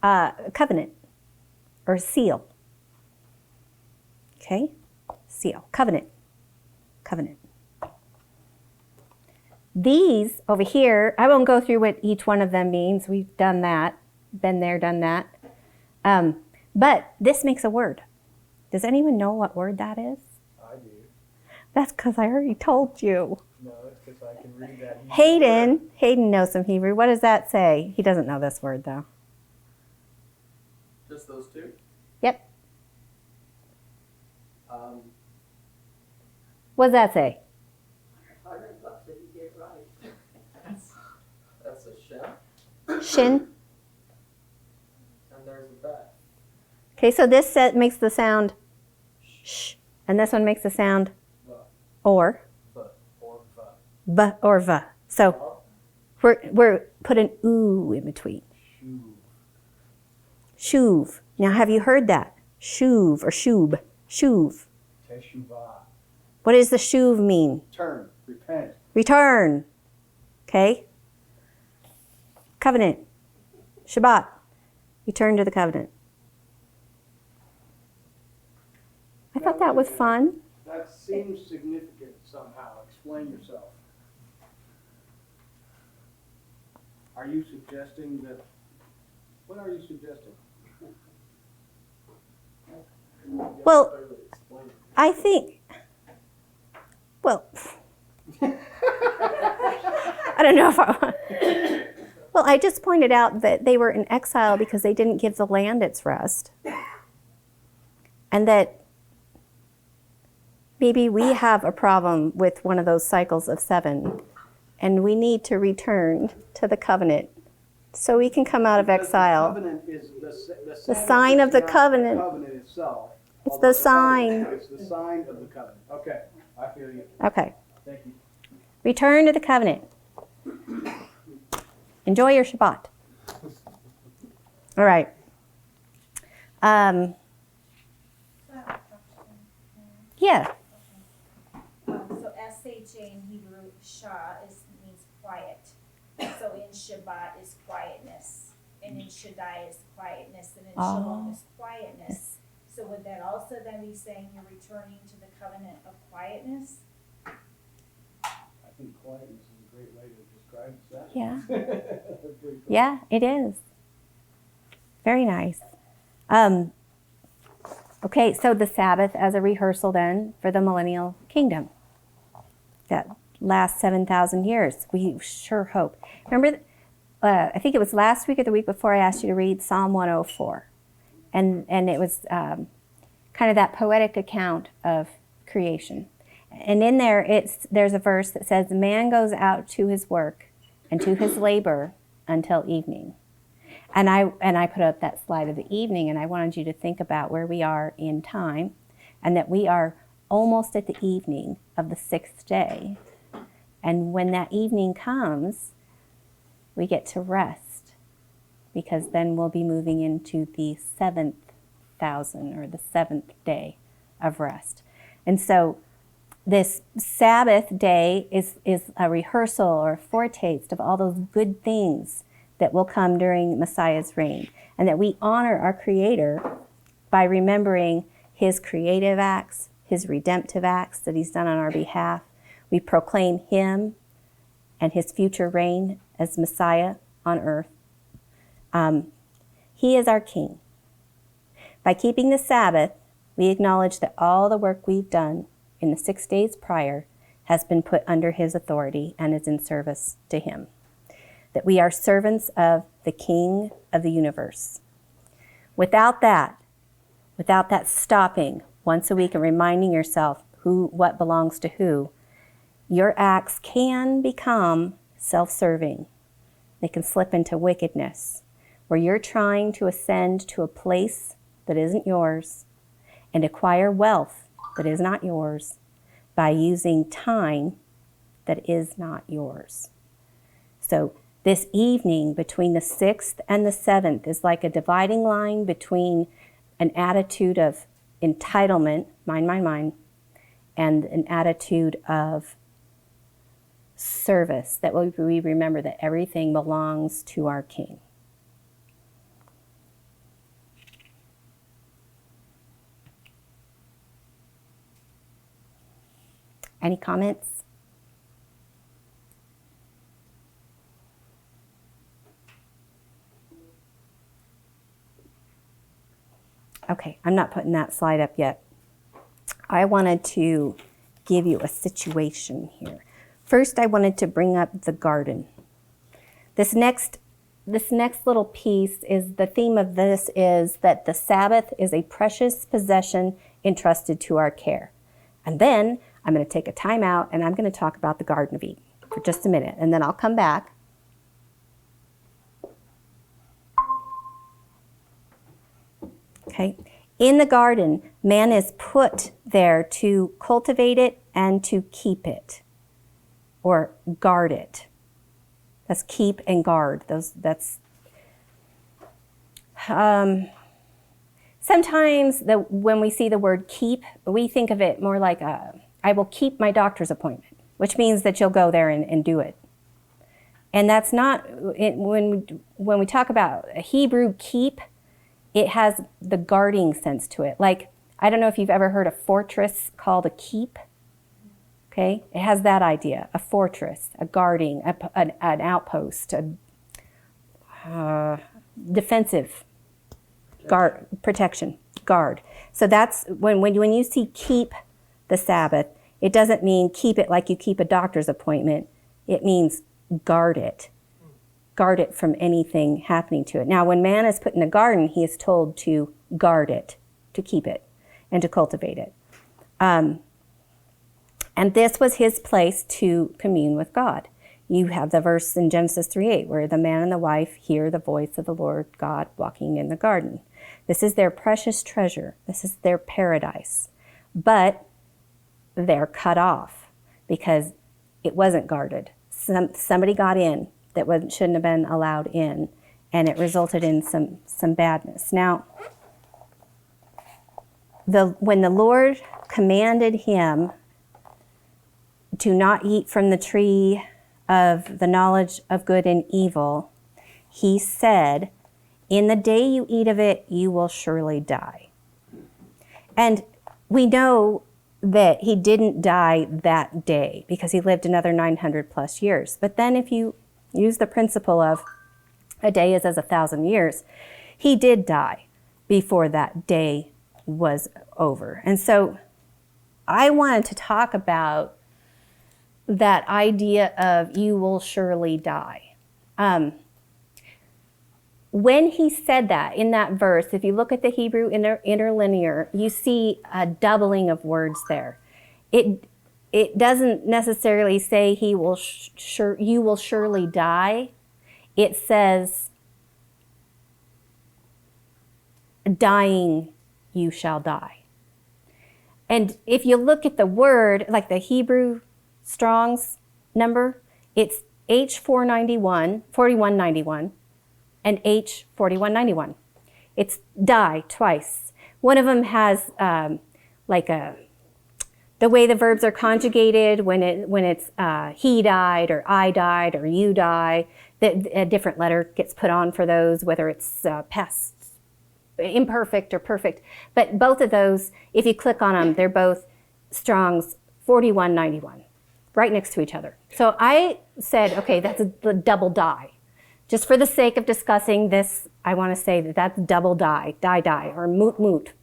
a covenant, or a seal. Okay? Seal. Covenant. Covenant. These over here, I won't go through what each one of them means. We've done that. Been there, done that. But this makes a word. Does anyone know what word that is? I do. That's because I already told you. No, it's because so I can read that. Hayden knows some Hebrew. What does that say? He doesn't know this word, though. Just those two? Yep. What does that say? $100 if you get it right. That's a shin, Shin. and there's a bet. Okay, so this set makes the sound sh, and this one makes the sound or. B or v. So we're put an oo in between. Shuv. Now, have you heard that? Shuv or shub. Shuv. Teshuvah. What does the shuv mean? Turn, repent. Return. Okay? Covenant. Shabbat. Return to the covenant. I thought that was fun. That seems significant somehow. Explain yourself. Are you suggesting that, what are you suggesting? Well, I think, well, I don't know if I, well, I just pointed out that they were in exile because they didn't give the land its rest. And that maybe we have a problem with one of those cycles of 7, and we need to return to the covenant so we can come out of exile. The covenant is The sign of the covenant. The covenant itself. It's the sign. It's the sign of the covenant. Okay, I feel you. Okay. Thank you. Return to the covenant. Enjoy your Shabbat. All right. Yeah. So SHA in Hebrew, Shah, means quiet. So in Shabbat is quietness, and in Shaddai is quietness, and in Shalom is quietness. So would that also then be saying you're returning to the covenant of quietness? I think quietness is a great way to describe that. Yeah. Yeah, it is. Very nice. Okay, so the Sabbath as a rehearsal then for the millennial kingdom. That last 7,000 years. We sure hope. Remember, I think it was last week or the week before I asked you to read Psalm 104. And it was kind of that poetic account of creation. And in there, there's a verse that says, man goes out to his work and to his labor until evening. And I put up that slide of the evening, and I wanted you to think about where we are in time, and that we are almost at the evening of the 6th day. And when that evening comes, we get to rest, because then we'll be moving into the 7,000 or the 7th day of rest. And so this Sabbath day is a rehearsal or a foretaste of all those good things that will come during Messiah's reign, and that we honor our Creator by remembering his creative acts, his redemptive acts that he's done on our behalf. We proclaim him and his future reign as Messiah on earth. He is our King. By keeping the Sabbath, we acknowledge that all the work we've done in the 6 days prior has been put under his authority and is in service to him. That we are servants of the King of the universe. Without that stopping once a week and reminding yourself what belongs to who, your acts can become self-serving. They can slip into wickedness, where you're trying to ascend to a place that isn't yours and acquire wealth that is not yours by using time that is not yours. So this evening between the 6th and the 7th is like a dividing line between an attitude of entitlement, mine, and an attitude of service, that we remember that everything belongs to our King. Any comments? Okay, I'm not putting that slide up yet. I wanted to give you a situation here. First, I wanted to bring up the garden. This next little piece is, the theme of this is that the Sabbath is a precious possession entrusted to our care. And then I'm going to take a time out and I'm going to talk about the Garden of Eden for just a minute, and then I'll come back. Okay. In the garden, man is put there to cultivate it and to keep it, or guard it. That's keep and guard. Sometimes when we see the word keep, we think of it more like I will keep my doctor's appointment, which means that you'll go there and do it. And that's not, when we talk about a Hebrew keep, it has the guarding sense to it. Like, I don't know if you've ever heard a fortress called a keep. Okay, it has that idea, a fortress, a guarding, an outpost, a defensive guard, protection, guard. So that's when you see keep the Sabbath, it doesn't mean keep it like you keep a doctor's appointment. It means guard it. Guard it from anything happening to it. Now, when man is put in a garden, he is told to guard it, to keep it, and to cultivate it. And this was his place to commune with God. You have the verse in Genesis 3:8 where the man and the wife hear the voice of the Lord God walking in the garden. This is their precious treasure. This is their paradise. But they're cut off because it wasn't guarded. Somebody got in that shouldn't have been allowed in, and it resulted in some badness. Now, when the Lord commanded him to not eat from the tree of the knowledge of good and evil, he said, "In the day you eat of it, you will surely die." And we know that he didn't die that day because he lived another 900 plus years. But then if you use the principle of a day is as 1,000 years, he did die before that day was over. And so I wanted to talk about that idea of you will surely die. When he said that in that verse, if you look at the Hebrew interlinear, you see a doubling of words there. It doesn't necessarily say you will surely die. It says, dying you shall die. And if you look at the word, like the Hebrew Strong's number, it's H4191 and H4191. It's die twice. One of them has the way the verbs are conjugated when it's he died or I died or you die. A different letter gets put on for those, whether it's past, imperfect or perfect. But both of those, if you click on them, they're both Strong's 4191. Right next to each other. So I said, okay, that's the double die. Just for the sake of discussing this, I want to say that that's double die, or moot.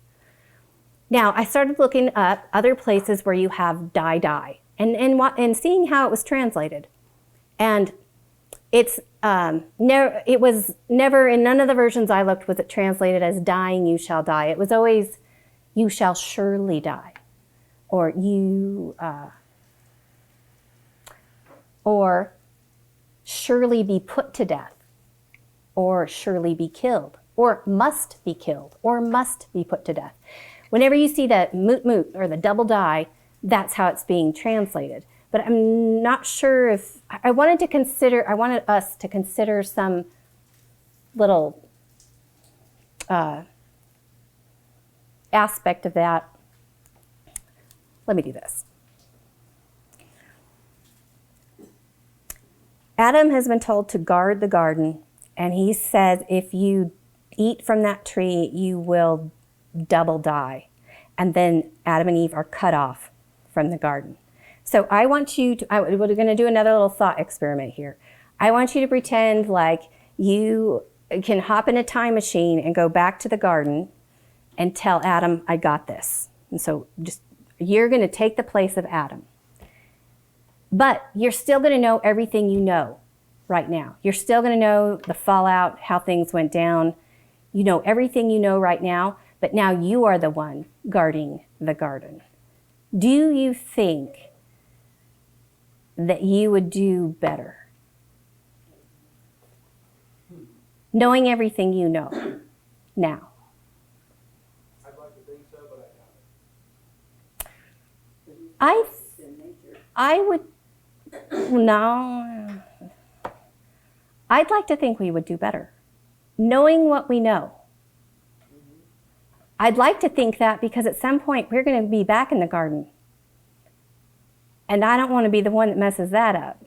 Now, I started looking up other places where you have die, and seeing how it was translated. And it was never, in none of the versions I looked, was it translated as dying you shall die. It was always you shall surely die, or or surely be put to death, or surely be killed, or must be killed, or must be put to death. Whenever you see that moot, or the double die, that's how it's being translated. But I'm not sure if, I wanted us to consider some little aspect of that. Let me do this. Adam has been told to guard the garden, and he says if you eat from that tree, you will double die. And then Adam and Eve are cut off from the garden. So I want you to, we're going to do another little thought experiment here. I want you to pretend like you can hop in a time machine and go back to the garden and tell Adam, I got this. And so you're going to take the place of Adam. But you're still going to know everything you know right now. You're still going to know the fallout, how things went down. You know everything you know right now, but now you are the one guarding the garden. Do you think that you would do better knowing everything you know now? I'd like to think so, but I would, no, I'd like to think we would do better, knowing what we know. I'd like to think that because at some point we're going to be back in the garden. And I don't want to be the one that messes that up.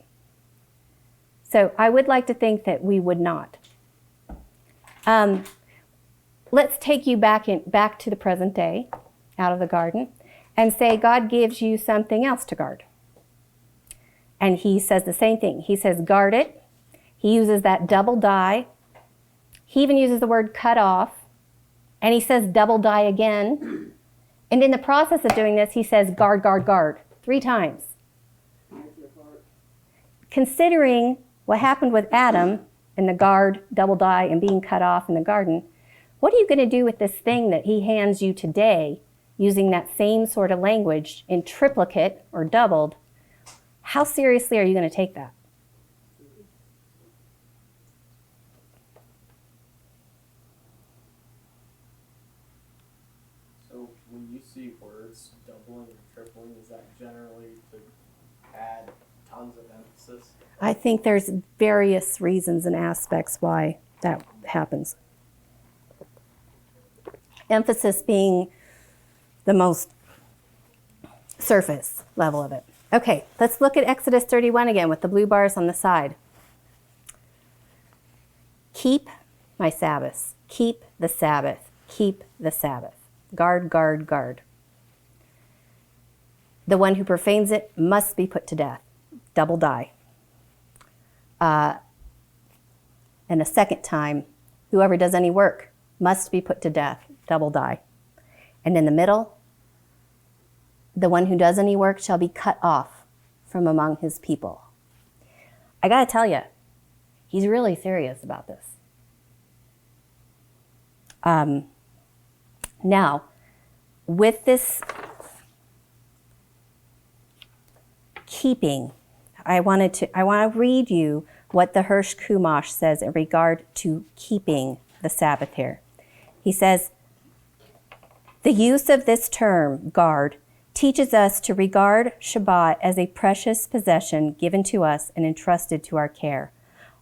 So I would like to think that we would not. Let's take you back to the present day, out of the garden, and say God gives you something else to guard. And he says the same thing. He says guard it. He uses that double die. He even uses the word cut off. And he says double die again. And in the process of doing this, he says guard, guard, guard 3 times. Considering what happened with Adam and the guard, double die, and being cut off in the garden, what are you going to do with this thing that he hands you today using that same sort of language in triplicate or doubled? How seriously are you going to take that? So when you see words doubling or tripling, is that generally to add tons of emphasis? I think there's various reasons and aspects why that happens. Emphasis being the most surface level of it. Okay, let's look at Exodus 31 again with the blue bars on the side. Keep my Sabbaths. Keep the Sabbath. Keep the Sabbath. Guard, guard, guard. The one who profanes it must be put to death. Double die. And a second time, whoever does any work must be put to death. Double die. And in the middle, the one who does any work shall be cut off from among his people. I gotta tell you, he's really serious about this. Now, with this keeping, I want to read you what the Hirsch Kumash says in regard to keeping the Sabbath here. He says, the use of this term, guard, teaches us to regard Shabbat as a precious possession given to us and entrusted to our care.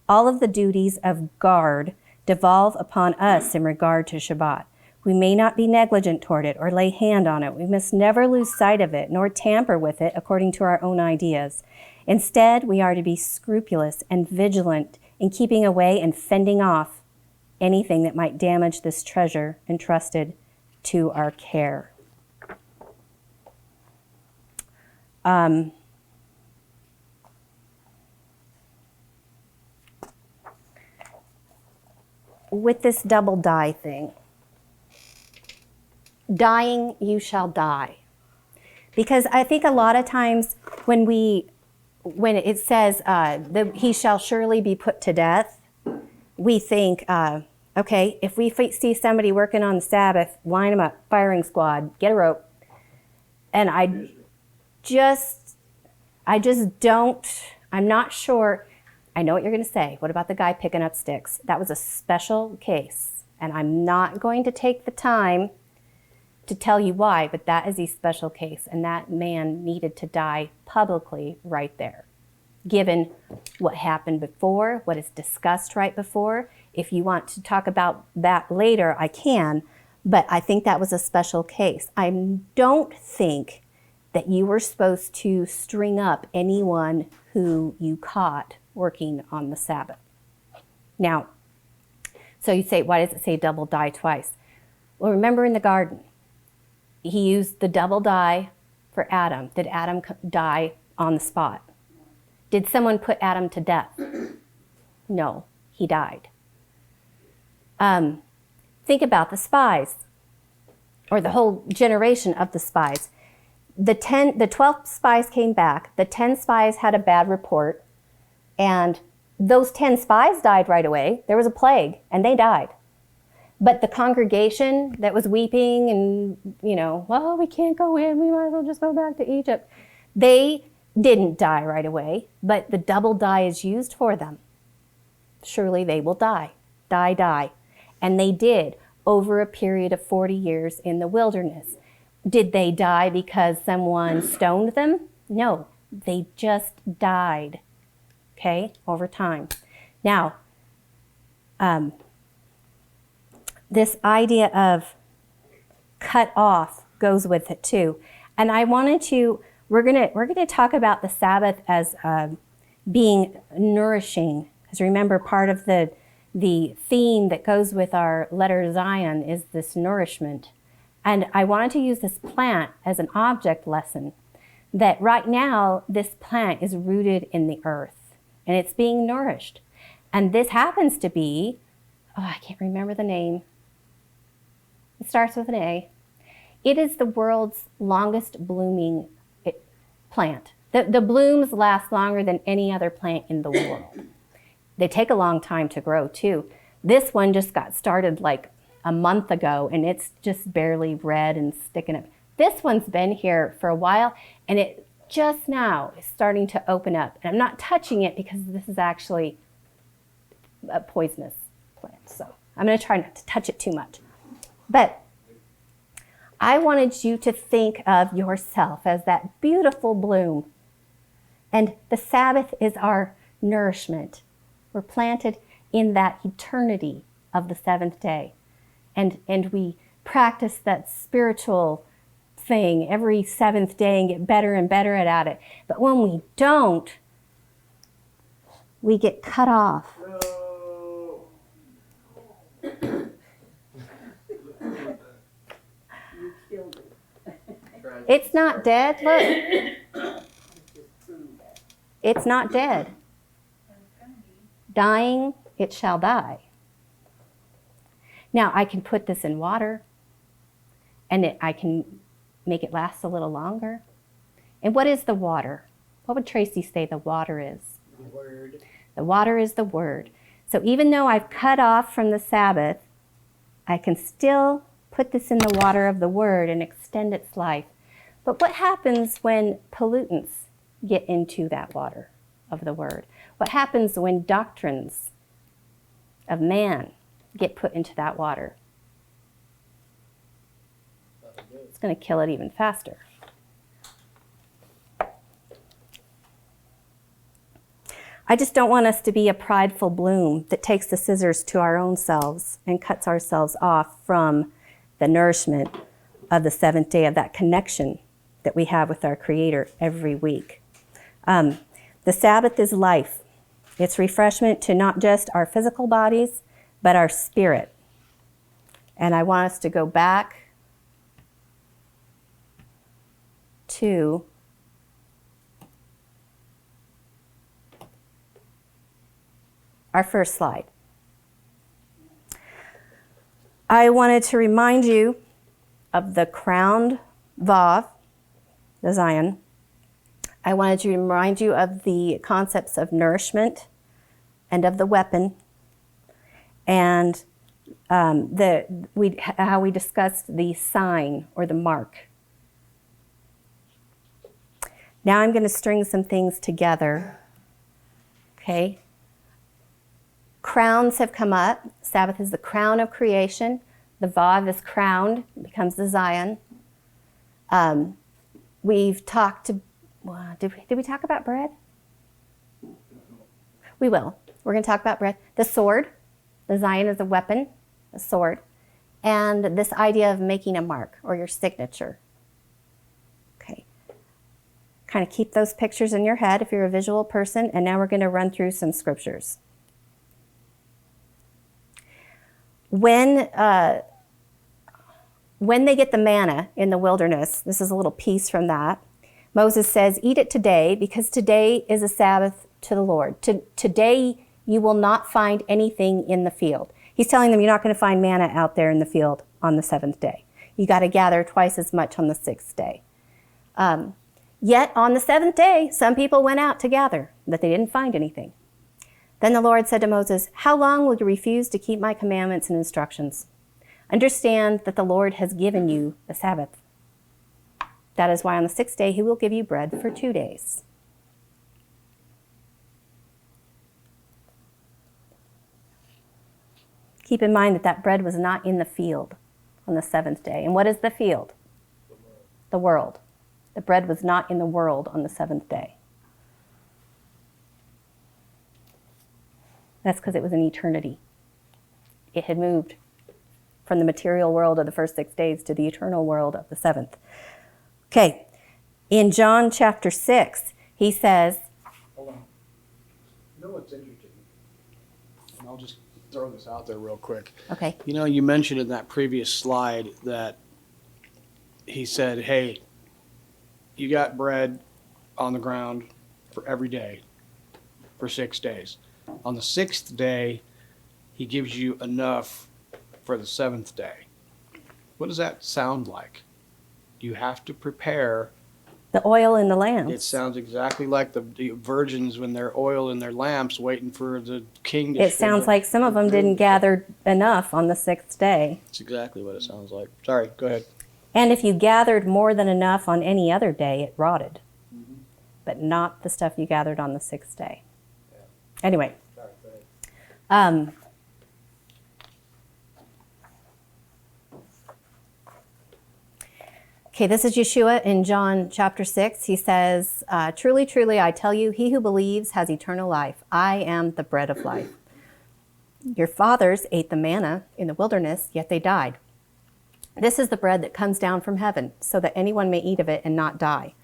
All of the duties of guard devolve upon us in regard to Shabbat. We may not be negligent toward it or lay hand on it. We must never lose sight of it nor tamper with it according to our own ideas. Instead, we are to be scrupulous and vigilant in keeping away and fending off anything that might damage this treasure entrusted to our care. With this double die thing, dying you shall die. Because I think a lot of times when it says he shall surely be put to death, we think, okay, if we see somebody working on the Sabbath, line them up, firing squad, get a rope. And I just don't, I'm not sure. I know what you're going to say. What about the guy picking up sticks? That was a special case. And I'm not going to take the time to tell you why, but that is a special case. And that man needed to die publicly right there. Given what happened before, what is discussed right before. If you want to talk about that later, I can. But I think that was a special case. I don't think that you were supposed to string up anyone who you caught working on the Sabbath. Now, so you say, why does it say double die twice? Well, remember in the garden, he used the double die for Adam. Did Adam die on the spot? Did someone put Adam to death? No, he died. Think about the spies, or the whole generation of the spies. the 12 spies came back. The 10 spies had a bad report, and those 10 spies died right away. There was a plague, and they died. But the congregation that was weeping and, well, we can't go in, we might as well just go back to Egypt. They didn't die right away, but the double die is used for them. Surely they will die. Die. And they did over a period of 40 years in the wilderness. Did they die because someone stoned them? No, they just died, okay, over time. Now, this idea of cut off goes with it too. And I wanted to, we're gonna talk about the Sabbath as being nourishing. Because remember, part of the theme that goes with our letter Zion is this nourishment. And I wanted to use this plant as an object lesson, that right now this plant is rooted in the earth and it's being nourished. And this happens to be, I can't remember the name. It starts with an A. It is the world's longest blooming plant. The blooms last longer than any other plant in the world. They take a long time to grow too. This one just got started like a month ago and it's just barely red and sticking up. This one's been here for a while and it just now is starting to open up. And I'm not touching it because this is actually a poisonous plant. So I'm going to try not to touch it too much. But I wanted you to think of yourself as that beautiful bloom. And the Sabbath is our nourishment. We're planted in that eternity of the seventh day. And we practice that spiritual thing every seventh day and get better and better at it. But when we don't, we get cut off. It's not dead, look. It's not dead. Dying, it shall die. Now, I can put this in water, and I can make it last a little longer. And what is the water? What would Tracy say the water is? The word. The water is the word. So even though I've cut off from the Sabbath, I can still put this in the water of the word and extend its life. But what happens when pollutants get into that water of the word? What happens when doctrines of man get put into that water? It's going to kill it even faster. I just don't want us to be a prideful bloom that takes the scissors to our own selves and cuts ourselves off from the nourishment of the seventh day, of that connection that we have with our Creator every week. The Sabbath is life. It's refreshment to not just our physical bodies, but our spirit. And I want us to go back to our first slide. I wanted to remind you of the crowned Vav, the Zion. I wanted to remind you of the concepts of nourishment and of the weapon, and how we discussed the sign or the mark. Now I'm going to string some things together. Okay. Crowns have come up. Sabbath is the crown of creation. The Vav is crowned, becomes the Zion. We've talked to, did we talk about bread? We will. We're going to talk about bread. The sword. The Zion is a weapon, a sword. And this idea of making a mark or your signature. Okay. Kind of keep those pictures in your head if you're a visual person. And now we're going to run through some scriptures. When they get the manna in the wilderness, this is a little piece from that. Moses says, eat it today because today is a Sabbath to the Lord. Today you will not find anything in the field. He's telling them you're not going to find manna out there in the field on the seventh day. You got to gather twice as much on the sixth day. Yet on the seventh day, some people went out to gather, but they didn't find anything. Then the Lord said to Moses, "How long will you refuse to keep my commandments and instructions? Understand that the Lord has given you the Sabbath. That is why on the sixth day he will give you bread for 2 days." Keep in mind that that bread was not in the field on the seventh day. And what is the field? The world. The bread was not in the world on the seventh day. That's because it was in eternity. It had moved from the material world of the first 6 days to the eternal world of the seventh. Okay, in John chapter 6, he says, Hold on. You know what's interesting? And I'll just throw this out there real quick. okay, You know, you mentioned in that previous slide that he said, hey, you got bread on the ground for every day for 6 days. On the sixth day, he gives you enough for the seventh day. What does that sound like? You have to prepare. the oil in the lamps. It sounds exactly like the virgins when they're oil in their lamps waiting for the king to It sounds like some of them didn't gather enough on the sixth day. That's exactly what it sounds like. Sorry, go ahead. And if you gathered more than enough on any other day, it rotted. But not the stuff you gathered on the sixth day. Anyway. Sorry, go ahead. Okay, this is Yeshua in John chapter 6. He says, "Truly, truly, I tell you, he who believes has eternal life. I am the bread of life. Your fathers ate the manna in the wilderness, yet they died. This is the bread that comes down from heaven, so that anyone may eat of it and not die.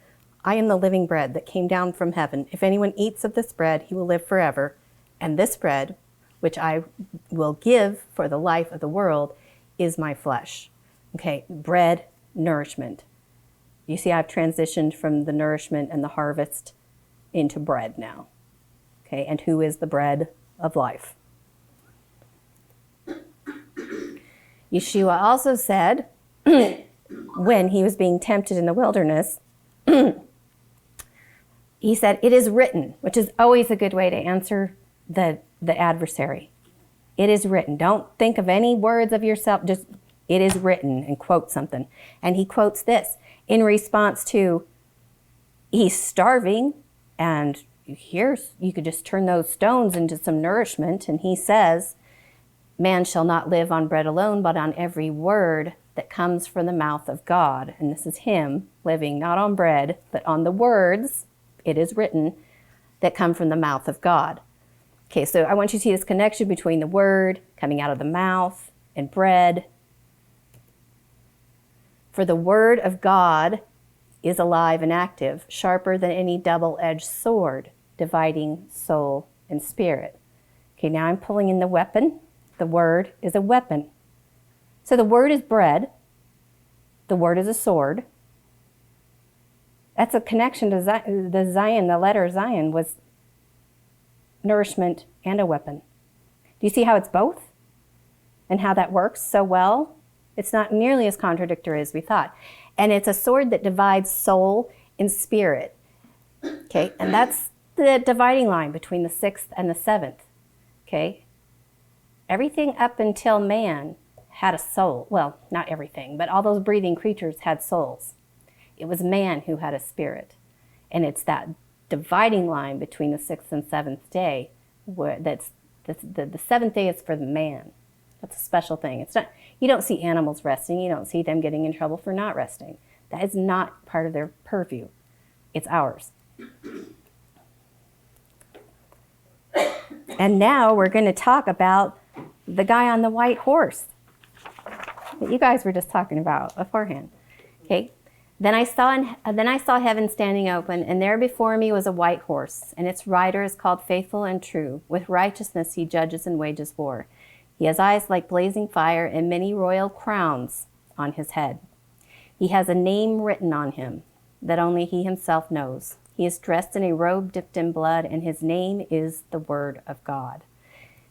I am the living bread that came down from heaven. If anyone eats of this bread, he will live forever. And this bread, which I will give for the life of the world, is my flesh." Okay, bread, nourishment. You see, I've transitioned from the nourishment and the harvest into bread now. Okay, and who is the bread of life? Yeshua also said, when he was being tempted in the wilderness, he said, "It is written," which is always a good way to answer the adversary. It is written. Don't think of any words of yourself, just it is written, and quote something. And he quotes this in response to, he's starving, and here's, you could just turn those stones into some nourishment. And he says, "Man shall not live on bread alone, but on every word that comes from the mouth of God." And this is him living not on bread, but on the words, it is written, that come from the mouth of God. Okay, so I want you to see this connection between the word coming out of the mouth and bread. For the word of God is alive and active, sharper than any double-edged sword, dividing soul and spirit. Okay, now I'm pulling in the weapon. The word is a weapon. So the word is bread. The word is a sword. That's a connection to the Zion. The letter Zion was nourishment and a weapon. Do you see how it's both? And how that works so well? It's not nearly as contradictory as we thought. And it's a sword that divides soul and spirit. Okay, and that's the dividing line between the sixth and the seventh. Okay, everything up until man had a soul. Well, not everything, but all those breathing creatures had souls. It was man who had a spirit. And it's that dividing line between the sixth and seventh day where that's the seventh day is for the man. That's a special thing. It's not, you don't see animals resting. You don't see them getting in trouble for not resting. That is not part of their purview. It's ours. And now we're going to talk about the guy on the white horse that you guys were just talking about beforehand. Okay. Then I saw heaven standing open, and there before me was a white horse, and its rider is called Faithful and True. With righteousness he judges and wages war. He has eyes like blazing fire and many royal crowns on his head. He has a name written on him that only he himself knows. He is dressed in a robe dipped in blood, and his name is the Word of God.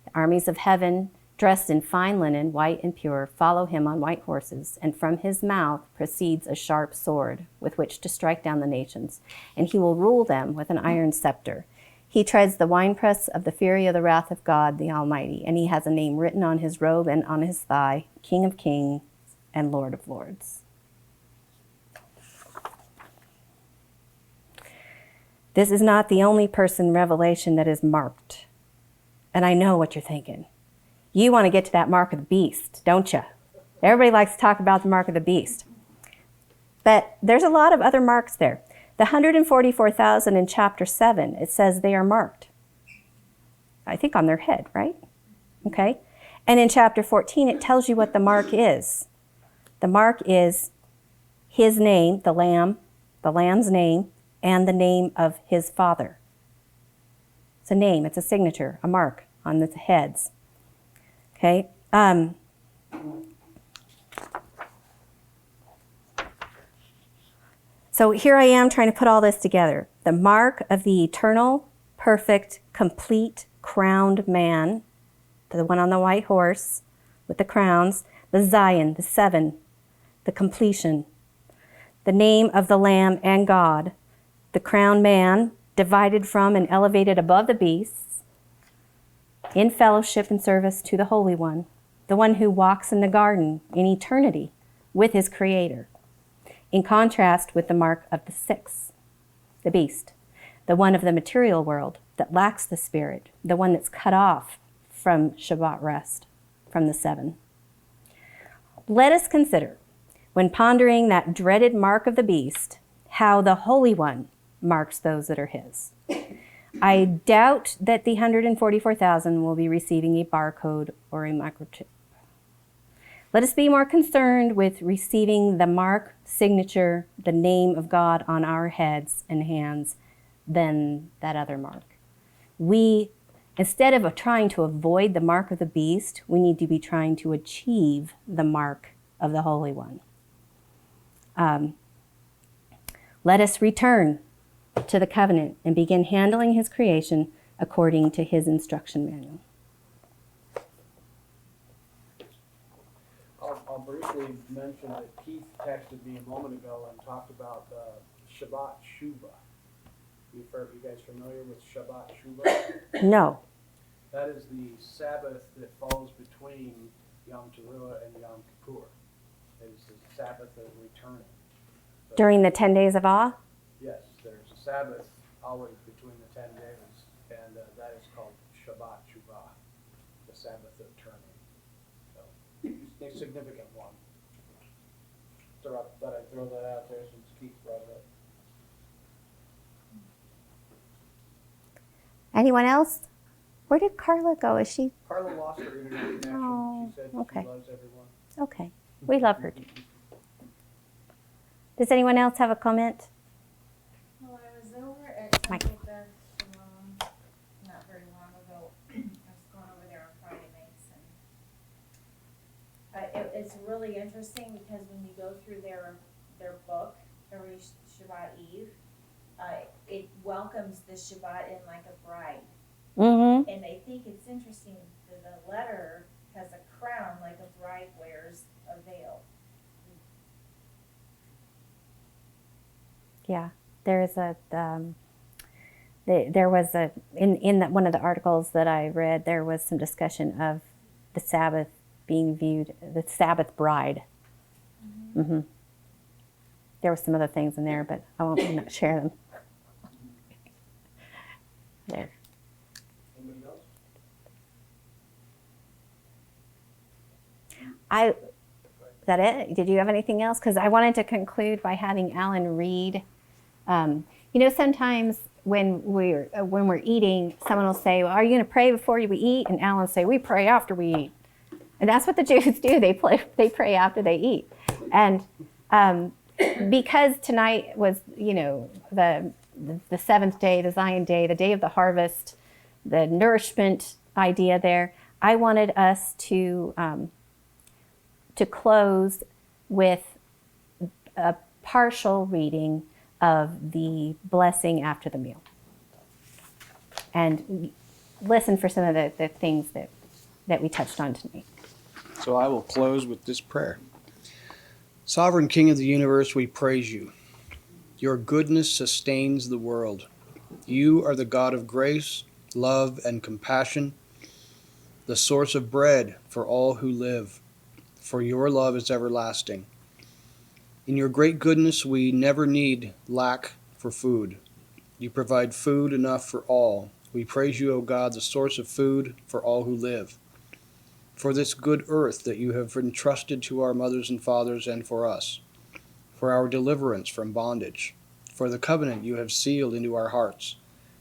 The armies of heaven dressed in fine linen, white and pure, follow him on white horses, and from his mouth proceeds a sharp sword with which to strike down the nations, and he will rule them with an iron scepter. He treads the winepress of the fury of the wrath of God the Almighty, and he has a name written on his robe and on his thigh, King of Kings and Lord of Lords. This is not the only person in Revelation that is marked. And I know what you're thinking. You want to get to that mark of the beast, don't you? Everybody likes to talk about the mark of the beast. But there's a lot of other marks there. The 144,000 in chapter 7, it says they are marked. I think on their head, right? Okay. And in chapter 14, it tells you what the mark is. The mark is his name, the lamb's name, and the name of his father. It's a name, it's a signature, a mark on the heads. Okay. So here I am trying to put all this together. The mark of the eternal, perfect, complete, crowned man, the one on the white horse with the crowns, the Zion, the seven, the completion, the name of the Lamb and God, the crowned man, divided from and elevated above the beasts, in fellowship and service to the Holy One, the one who walks in the garden in eternity with his Creator, in contrast with the mark of the sixth, the beast, the one of the material world that lacks the Spirit, the one that's cut off from Shabbat rest, from the seven. Let us consider, when pondering that dreaded mark of the beast, how the Holy One marks those that are his. I doubt that the 144,000 will be receiving a barcode or a microchip. Let us be more concerned with receiving the mark, signature, the name of God on our heads and hands than that other mark. We, instead of trying to avoid the mark of the beast, we need to be trying to achieve the mark of the Holy One. Let us return to the covenant and begin handling his creation according to his instruction manual. I'll briefly mention that Keith texted me a moment ago and talked about Shabbat Shuvah. You guys familiar with Shabbat Shuvah? No. That is the Sabbath that falls between Yom Teruah and Yom Kippur. It's the Sabbath of returning. So, During the 10 days of awe? yes, there's a Sabbath always between the 10 days, and that is called Shabbat Shuvah, the Sabbath of turning. So, it's a significant one. So I thought I'd throw that out there since Keith brought it up. Anyone else? Where did Carla go? Is she? Carla lost her internet connection. Oh, She said okay. she loves everyone. Okay. We love her. Does anyone else have a comment? Well, I was over at Mike. Sabbath not very long ago. I was going over there on Friday nights, and it's really interesting because when you go through their book every Shabbat Eve, it welcomes the Shabbat in like a bride, Mm-hmm. and I think it's interesting that the letter has a crown like a bride wears a veil. Yeah. There's a, there was a, in that one of the articles that I read, there was some discussion of the Sabbath being viewed, the Sabbath bride. Mm-hmm. There were some other things in there, but I won't not share them. There. Anybody else? Is that it? Did you have anything else? Because I wanted to conclude by having Alan read. Sometimes when we're eating, someone will say, well, "Are you going to pray before we eat?" And Alan will say, "We pray after we eat." And that's what the Jews do. They pray after they eat. And because tonight was, the seventh day, the Zion day, the day of the harvest, the nourishment idea there, I wanted us to close with a partial reading of the blessing after the meal. And listen for some of the things that that we touched on tonight. So I will close with this prayer. Sovereign King of the universe, we praise you. Your goodness sustains the world. You are the God of grace, love, and compassion, the source of bread for all who live, for your love is everlasting. In your great goodness, we never need lack for food. You provide food enough for all. We praise you, O God, the source of food for all who live, for this good earth that you have entrusted to our mothers and fathers and for us, for our deliverance from bondage, for the covenant you have sealed into our hearts,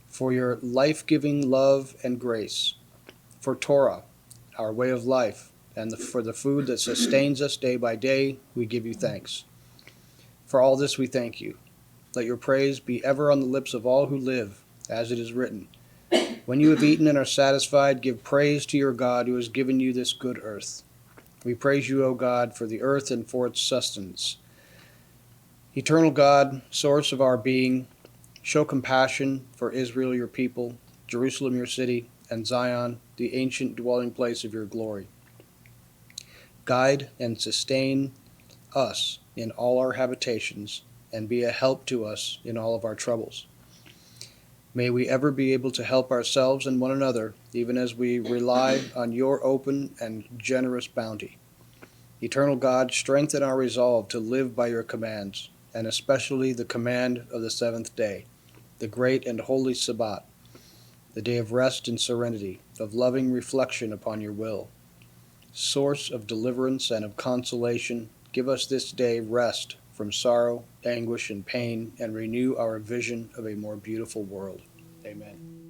for your life-giving love and grace, for Torah, our way of life, and for the food that sustains us day by day, we give you thanks. For all this we thank you. Let your praise be ever on the lips of all who live, as it is written. When you have eaten and are satisfied, give praise to your God who has given you this good earth. We praise you, O God, for the earth and for its sustenance. Eternal God, source of our being, show compassion for Israel, your people, Jerusalem, your city, and Zion, the ancient dwelling place of your glory. Guide and sustain us in all our habitations, and be a help to us in all of our troubles. May we ever be able to help ourselves and one another, even as we rely on your open and generous bounty. Eternal God, strengthen our resolve to live by your commands, and especially the command of the seventh day, the great and holy Sabbath, the day of rest and serenity, of loving reflection upon your will. Source of deliverance and of consolation, give us this day rest from sorrow, anguish, and pain, and renew our vision of a more beautiful world. Amen.